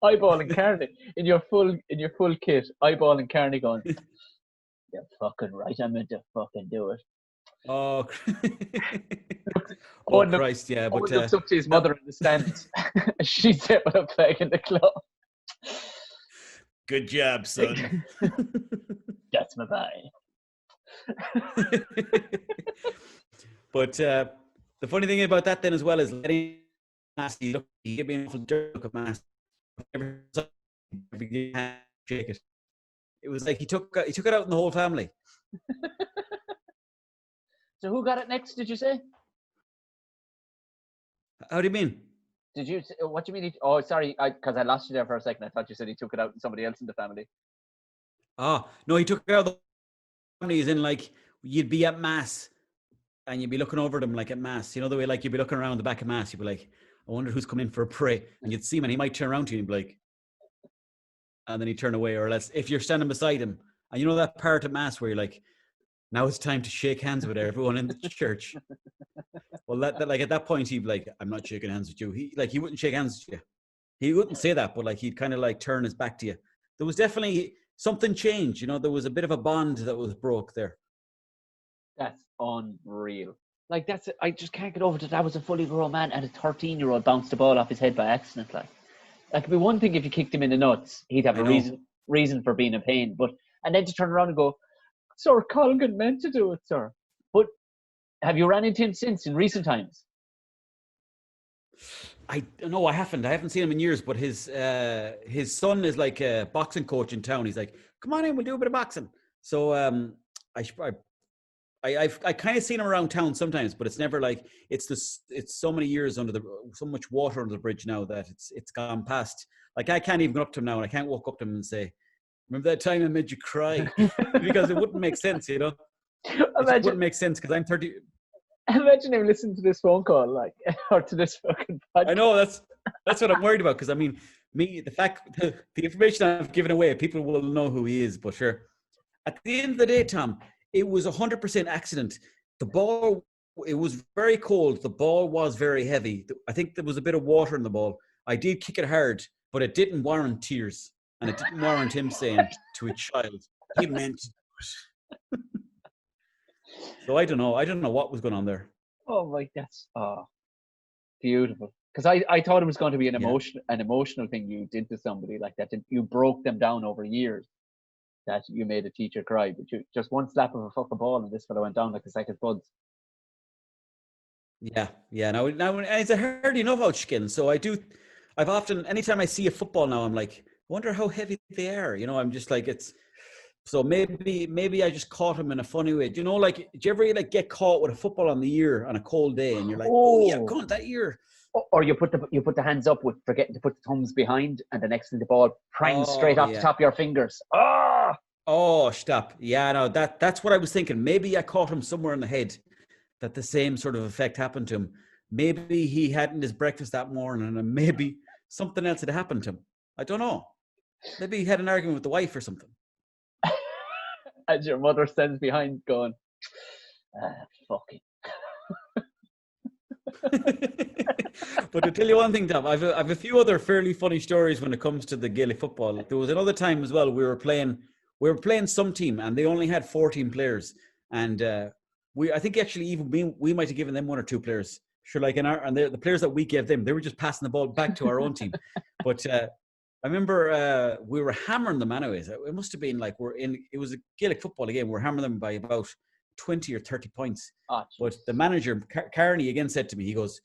Eyeballing Carney in your full kit, eyeballing Carney going, you're fucking right, I meant to fucking do it. Oh, Christ, yeah. But looks up to his mother in the stands. She's there with a flag in the claw. Good job, son. That's my boy. But the funny thing about that then as well is letting Massey look, he gave me a look at Massey. Shake it. It was like he took it out in the whole family. So who got it next, did you say? How do you mean? What do you mean? Oh, sorry, because I lost you there for a second. I thought you said he took it out in somebody else in the family. Oh, no, he took it out of the family, as in, like, you'd be at Mass and you'd be looking over them, like, at Mass. You know the way, like, you'd be looking around the back of Mass, you'd be like, I wonder who's coming in for a pray. And you'd see him and he might turn around to you and be like, and then he'd turn away. Or else, if you're standing beside him, and you know that part of Mass where you're like, now it's time to shake hands with everyone in the church. Well, that like, at that point, he'd be like, I'm not shaking hands with you. He wouldn't shake hands with you. He wouldn't say that, but like, he'd kind of like turn his back to you. There was definitely something changed, you know, there was a bit of a bond that was broke there. That's unreal. Like, I just can't get over that was a fully grown man and a 13-year-old bounced the ball off his head by accident. Like, that could be one thing if you kicked him in the nuts, he'd have a reason for being a pain. And then to turn around and go, Sir Colgan meant to do it, sir. But have you ran into him since in recent times? No, I haven't. I haven't seen him in years. But his son is like a boxing coach in town. He's like, "Come on in, we'll do a bit of boxing." So I I kind of seen him around town sometimes, but it's never like it's so many years so much water under the bridge now that it's gone past. Like I can't even go up to him now, and I can't walk up to him and say, "Remember that time I made you cry?" Because it wouldn't make sense, you know. It just wouldn't make sense because I'm 30. Imagine him listening to this phone call, like, or to this fucking podcast. I know that's what I'm worried about because I mean, the information I've given away, people will know who he is. But sure, at the end of the day, Tom, it was 100% accident. The ball, it was very cold. The ball was very heavy. I think there was a bit of water in the ball. I did kick it hard, but it didn't warrant tears, and it didn't warrant him saying to a child, "He meant to do it." So I don't know what was going on there. Oh my, that's beautiful. Because I thought it was going to be an emotional thing you did to somebody like that. You broke them down over years. That you made a teacher cry, but you just one slap of a fucking ball and this fellow went down like a sack of buds. Yeah. Now it's a hard enough out skin. So I've often, anytime I see a football now, I'm like, wonder how heavy they are. You know, I'm just like, so maybe I just caught him in a funny way. Do you know, like, do you ever like get caught with a football on the ear on a cold day and you're like, oh yeah, go on that ear. Or you put the hands up with forgetting to put the thumbs behind, and the next thing the ball prangs straight off the top of your fingers. Oh, stop. Yeah, no, that's what I was thinking. Maybe I caught him somewhere in the head that the same sort of effect happened to him. Maybe he hadn't his breakfast that morning and maybe something else had happened to him. I don't know. Maybe he had an argument with the wife or something. As your mother stands behind going, fucking. But to tell you one thing, Tom, I've a few other fairly funny stories when it comes to the Gaelic football. There was another time as well. We were playing some team, and they only had 14 players. And I think actually even we might have given them one or two players. Sure, like the players that we gave them, they were just passing the ball back to our own team. But I remember we were hammering them anyways. It must have been like it was a Gaelic football game. We're hammering them by about 20 or 30 points. But the manager, Carney, again said to me, he goes,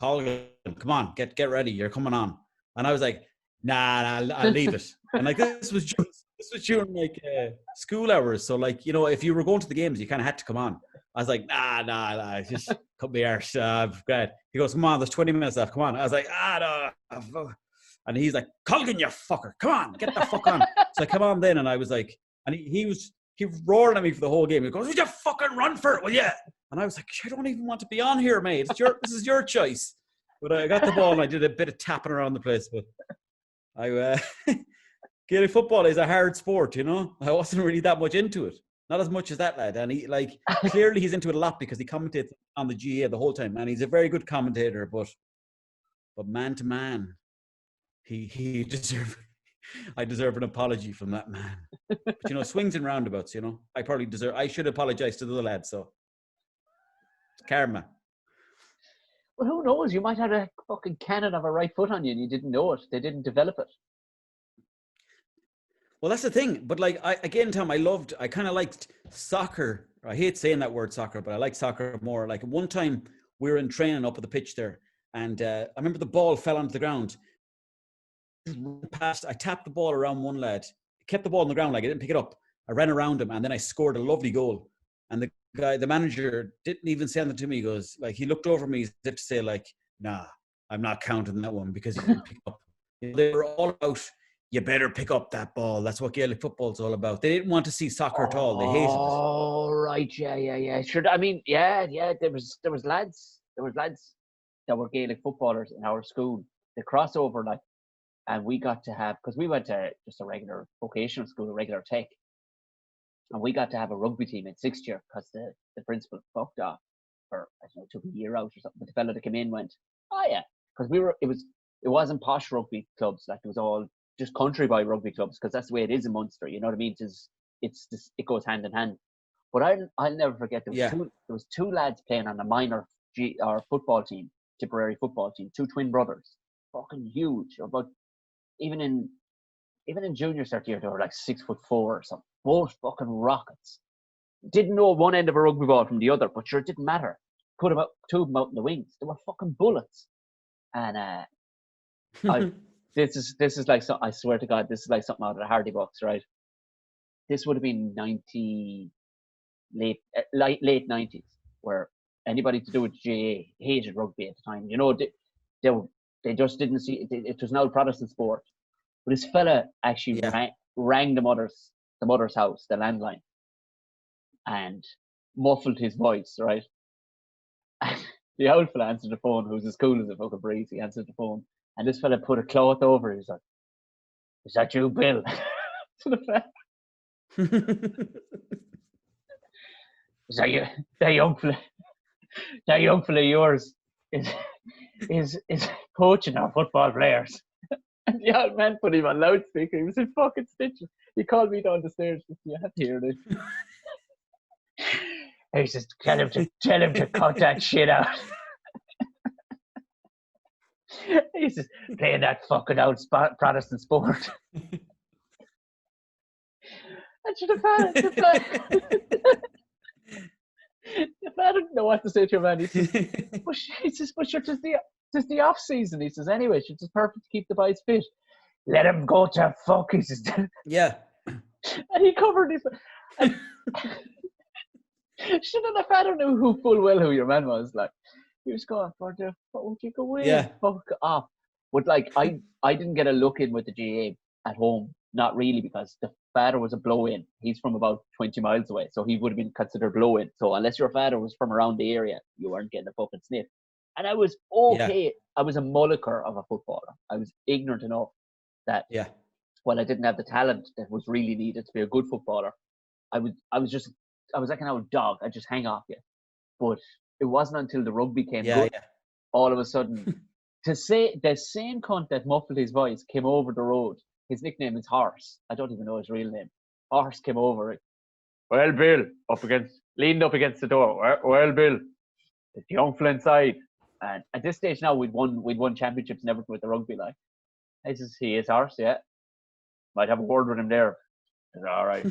"Colgan, come on, get ready, you're coming on." And I was like, nah, I'll leave it. And like this was during like school hours. So like, you know, if you were going to the games, you kind of had to come on. I was like, nah, just cut me arse. I'm glad. He goes, "Come on, there's 20 minutes left. Come on." I was like, no. And he's like, "Colgan, you fucker, come on, get the fuck on." So I come on then, and I was like, and he was roaring at me for the whole game. He goes, "Would you fucking run for it, will you?" And I was like, "I don't even want to be on here, mate. This is your choice." But I got the ball and I did a bit of tapping around the place. But Gaelic football is a hard sport, you know. I wasn't really that much into it. Not as much as that lad. And he clearly he's into it a lot because he commentates on the GA the whole time. And he's a very good commentator, but man to man, he deserves I deserve an apology from that man. But you know, swings and roundabouts, you know. I should apologize to the other lad, so it's karma. Well, who knows? You might have a fucking cannon of a right foot on you and you didn't know it. They didn't develop it. Well, that's the thing. But like, Tom, I kind of liked soccer. I hate saying that word soccer, but I like soccer more. Like one time we were in training up at the pitch there, and I remember the ball fell onto the ground. I tapped the ball around one lad, kept the ball on the ground, like I didn't pick it up. I ran around him, and then I scored a lovely goal. And the manager didn't even say anything to me. He goes, like, he looked over me as if to say, like, "Nah, I'm not counting that one because you didn't pick up." They were all about, you better pick up that ball. That's what Gaelic football's all about. They didn't want to see soccer at all. They hated it. Oh, right. Yeah. Sure. I mean, yeah. There was lads that were Gaelic footballers in our school. The crossover, like, and we got to have, because we went to just a regular vocational school, a regular tech, and we got to have a rugby team in sixth year because the principal fucked off for, I don't know, took a year out or something. But the fella that came in went, "Oh yeah," because it wasn't posh rugby clubs, like it was all just country boy rugby clubs, because that's the way it is in Munster. You know what I mean? It goes hand in hand. But I'll never forget there was two lads playing on a minor football team, Tipperary football team, two twin brothers, fucking huge. About even in junior cert year, they were like 6'4" or something. Both fucking rockets. Didn't know one end of a rugby ball from the other, but sure, it didn't matter. Put about two of them out in the wings. They were fucking bullets. And this is like, I swear to God, this is like something out of the Hardy box, right? This would have been 90. late 90s, where anybody to do with GAA hated rugby at the time. They just didn't see it was now a Protestant sport. But this fella actually Yeah. rang the mother's house, the landline, and muffled his voice, right? And the old fella answered the phone, who's as cool as a fucking breeze. He answered the phone, and this fella put a cloth over it. He's like, "Is that you, Bill?" To the fella. Is that you? That young fella? That young fella of yours is coaching our football players. And the old man put him on loudspeaker. He was in fucking stitches. He called me down the stairs. You have to hear this. He says, tell him to cut that shit out. He says, playing that fucking old Protestant sport. And the man didn't know what to say to your man. He says, but sure, just the off season. He says, anyway, it's just perfect to keep the boys fit. Let him go to fuck. He says, Yeah. and he covered his. Shouldn't the father knew full well who your man was? Like, he was going for the fuck, you go away, Yeah. fuck off. But like, I didn't get a look in with the GA at home, not really, because the father was a blow-in. He's from about 20 miles away, so he would have been considered blow-in. So unless your father was from around the area, you weren't getting a fucking sniff. And I was okay. Yeah. I was a mulliker of a footballer. I was ignorant enough that while I didn't have the talent that was really needed to be a good footballer, I was like an old dog. I'd just hang off you. But it wasn't until the rugby came good, all of a sudden, to say the same cunt that muffled his voice came over the road. His nickname is Horse. I don't even know his real name. Horse came over. Well, Bill, leaned up against the door. Well, Bill, the young fella inside. And at this stage now, we'd won championships never with the rugby. Like, I says, he is Horse, yeah. Might have a word with him there. Says, all right.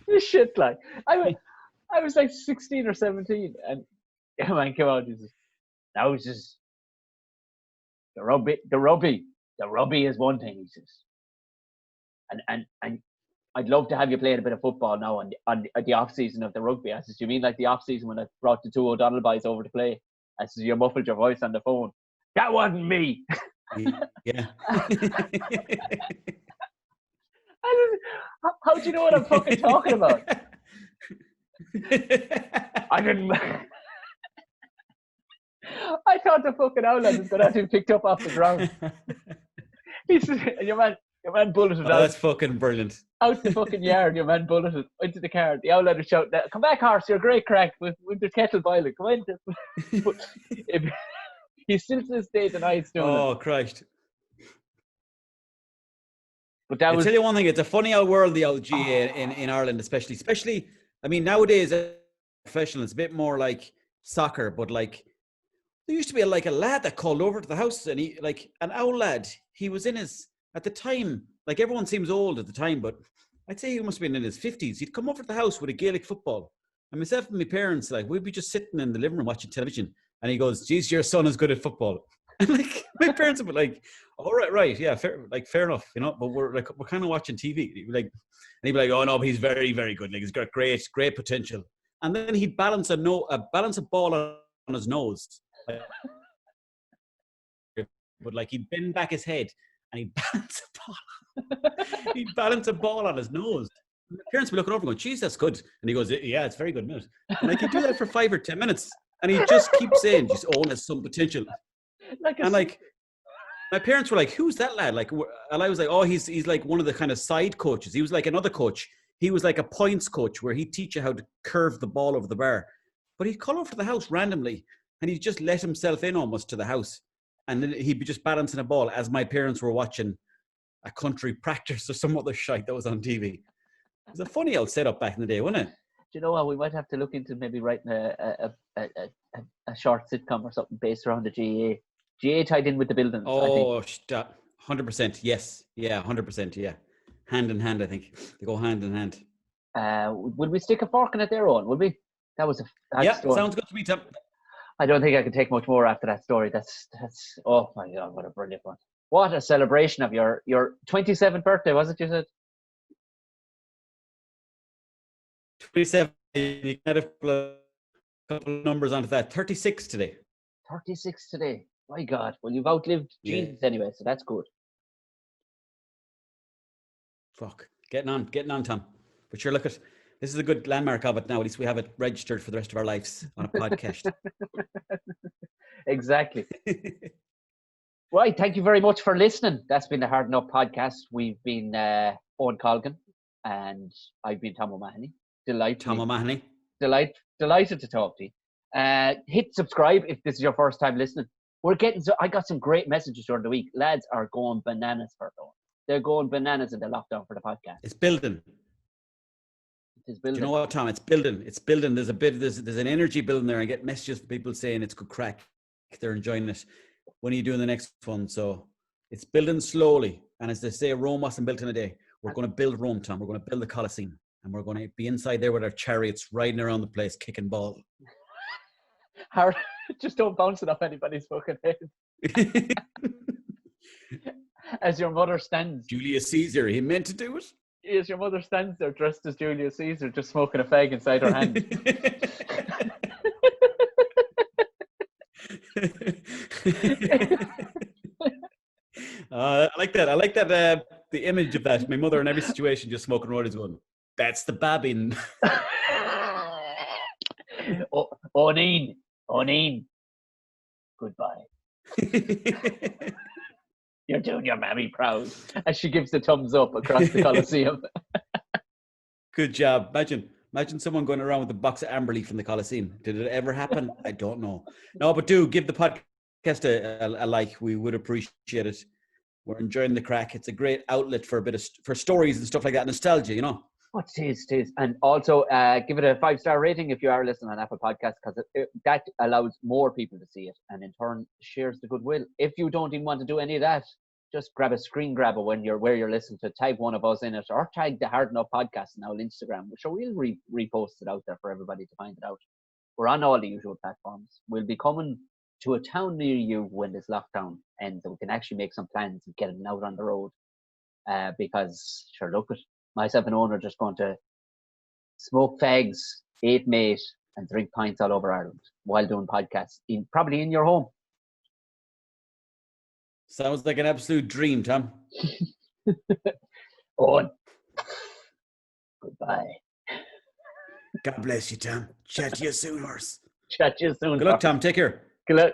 This shit, like, I was like 16 or 17, and a man came out and says, now it's just the rugby is one thing, he says. And I'd love to have you playing a bit of football now on the off season of the rugby. I says, you mean like the off season when I brought the two O'Donnell boys over to play? I says, you muffled your voice on the phone. That wasn't me. Yeah. How do you know what I'm fucking talking about? I didn't. I thought the fucking outlet was going to be picked up off the ground. He says, your man bulleted out. That's fucking brilliant. Out the fucking yard, your man bulleted into the car. The outlet was shouting, come back, Horse, you're a great crack with the kettle boiling. Come in. He still to this day denies doing it. Oh, Christ. But that I'll tell you one thing, it's a funny old world, the old GA in Ireland, especially, I mean, nowadays, professional, it's a bit more like soccer, but like, there used to be a lad that called over to the house, and he, like, an old lad, he was in his, at the time, like, everyone seems old at the time, but I'd say he must have been in his 50s. He'd come over to the house with a Gaelic football, and myself and my parents, like, we'd be just sitting in the living room watching television, and he goes, geez, your son is good at football. And like, my parents would be like, all right, yeah, fair enough, you know, but we're kind of watching TV. And he'd be like, oh no, but he's very, very good. Like, he's got great potential. And then he'd balance a ball on his nose. But like, he'd bend back his head and he'd balance a ball on his nose. And my parents would be looking over going, geez, that's good. And he goes, yeah, it's very good, mate. And like, he'd do that for 5 or 10 minutes. And he just keeps saying, just, oh, there's some potential. And like, my parents were like, who's that lad? Like, and I was like, oh, he's like one of the kind of side coaches. He was like another coach. He was like a points coach where he'd teach you how to curve the ball over the bar. But he'd call over to the house randomly and he'd just let himself in almost to the house. And then he'd be just balancing a ball as my parents were watching a country practice or some other shite that was on TV. It was a funny old setup back in the day, wasn't it? Do you know what? We might have to look into maybe writing a short sitcom or something based around the GA. GA tied in with the buildings. Oh, 100%. Yes. Yeah, 100%. Yeah. Hand in hand, I think. They go hand in hand. Would we stick a fork in it there, Owen? Would we? That was a story. Sounds good to me, Tom. I don't think I can take much more after that story. That's oh my God, what a brilliant one. What a celebration of your 27th birthday, was it, you said? 27. You can add a couple of numbers onto that. 36 today. 36 today. My God. Well, you've outlived Jesus anyway, so that's good. Fuck. Getting on, Tom. But sure, look, this is a good landmark of it now. At least we have it registered for the rest of our lives on a podcast. Exactly. Right. Thank you very much for listening. That's been the Harden Up podcast. We've been Owen Colgan, and I've been Tom O'Mahony. Tom O'Mahony. Delighted to talk to you. Hit subscribe if this is your first time listening. I got some great messages during the week. Lads are going bananas for it. They're going bananas in the lockdown for the podcast. It's building. It is building. Do you know what, Tom? It's building. There's an energy building there. I get messages from people saying it's good crack. They're enjoying it. When are you doing the next one? So it's building slowly. And as they say, Rome wasn't built in a day. We're going to build Rome, Tom. We're going to build the Colosseum. And we're going to be inside there with our chariots riding around the place, kicking ball. Harden, just don't bounce it off anybody's fucking head. As your mother stands. Julius Caesar, he meant to do it. As your mother stands there dressed as Julius Caesar, just smoking a fag inside her hand. I like that. The image of that. My mother in every situation just smoking roadies going, that's the babbing. O'Neill. Goodbye. You're doing your mammy proud. As she gives the thumbs up across the Colosseum. Good job. Imagine someone going around with a box of Amberleaf from the Colosseum. Did it ever happen? I don't know. No, but do give the podcast a like. We would appreciate it. We're enjoying the crack. It's a great outlet for for stories and stuff like that. Nostalgia, you know. Oh, it is. And also give it a 5-star rating if you are listening on Apple Podcasts, because that allows more people to see it and in turn shares the goodwill. If you don't even want to do any of that, just grab a screen grabber when where you're listening to, tag one of us in it, or tag the Harden Up podcast on our Instagram. So we'll repost it out there for everybody to find it out. We're on all the usual platforms. We'll be coming to a town near you when this lockdown ends, so we can actually make some plans and get it out on the road. Because sure, look at myself and Owen are just going to smoke fags, eat mate, and drink pints all over Ireland while doing podcasts, probably in your home. Sounds like an absolute dream, Tom. Owen, goodbye. God bless you, Tom. Chat to you soon, horse. Chat to you soon. Good luck, Tom. Take care. Good luck.